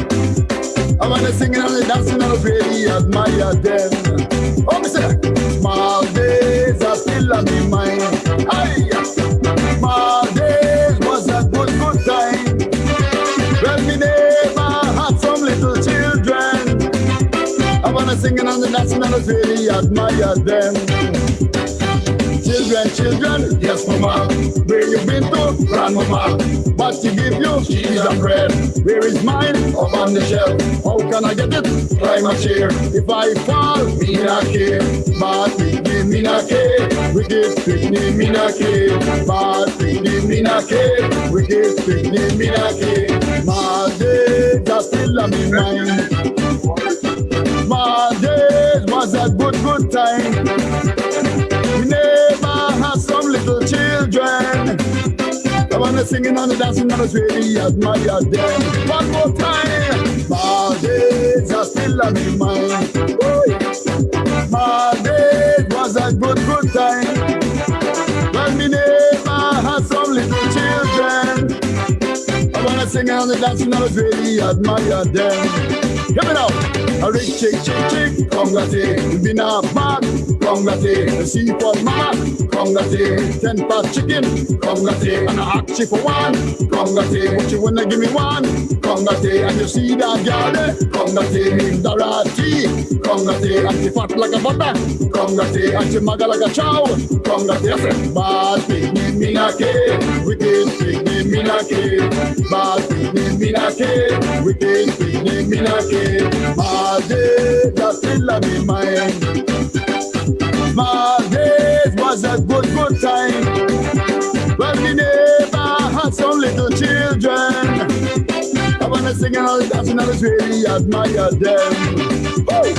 I wanna sing and the dancing and really admire them. Oh, me say, my days are still on my mind. Aye. My days was a good time. Well, we never had some little children. I wanna sing and the dancing and really admire them. Children, yes mama. Where you been to, grandmama? What she give you, cheese and bread. Where is mine? Up on the shelf. How can I get it? Climb a chair. If I fall, me not care. Bad picnic, me not care. Wicked picnic, me not care. Bad picnic, me not care. Wicked picnic, me not care. My days are still on my mind. My days was a good time. We never had some little children. I wanna sing and the dancing and really admire them. One more time. My days are still on my mind. Ooh. My days was a good time. When we never had some little children. I wanna sing and the dancing and really admire them. Hear me now. A rich chick, congratulations. Been a bag, congratulations. A seafood mama, congratulations. 10 pot chicken, congratulations. And a hot chip for one, congratulations. What you wanna give me one, congratulations. And you see that girl there, congratulations. Dorothy, congratulations. And she fat like a butter, congratulations. And she maga like a chow, congratulations. Bad picnic, me not care. Wicked picnic, me not care. Bad picnic, me not care. Wicked picnic, me not care. My days are still on my mind. My days was a good time. When we never had some little children. I wanna sing and all the dancing and really admire them. Woo!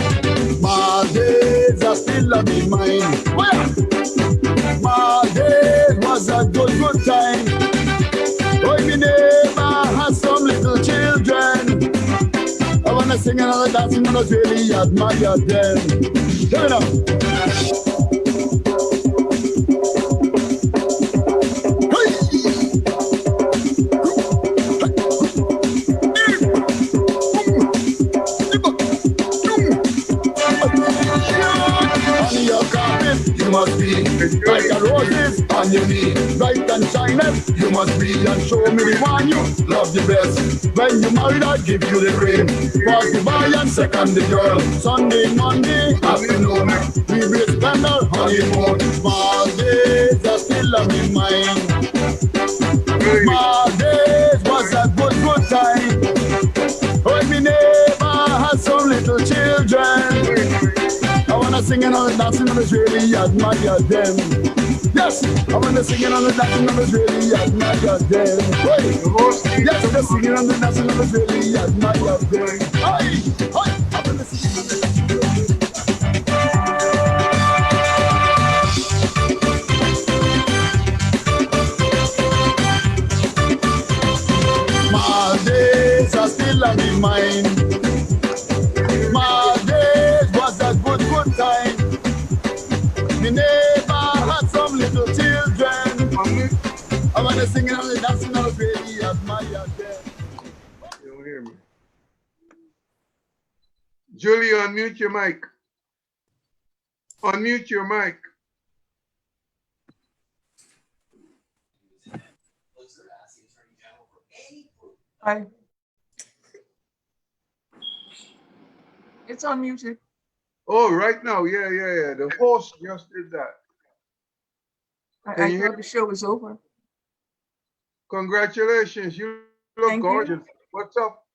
My days are still on my mind. My days was a good time. When we never had some little children. I wanna sing and all the dancing and really admire them. Hear me now. you must be like a roses on your knee. Bright and shining, you must be, and show me the one you love the best. When you married, I give you the ring. First the boy and second the girl. Sunday, Monday, afternoon, we will spend our honeymoon. Small days are still on my mind. Small days was a good time. When me neighbor had some little children. I wanna sing and all the dancing numbers, really admire them. Yes, I wanna sing and all the dancing numbers, really admire them. Hey, yes, the singing and the dancing numbers, really admire them. Hey, I wanna sing and the my days are still on my mind. My days was a good time. Me neighbor had some little children. I wanna sing and the dancing and really admire them. You don't hear me. Julie, unmute your mic. Unmute your mic. Hi. It's unmuted. Oh, right now, yeah. The host just did that. I thought the show was over. Congratulations, you look gorgeous. What's up?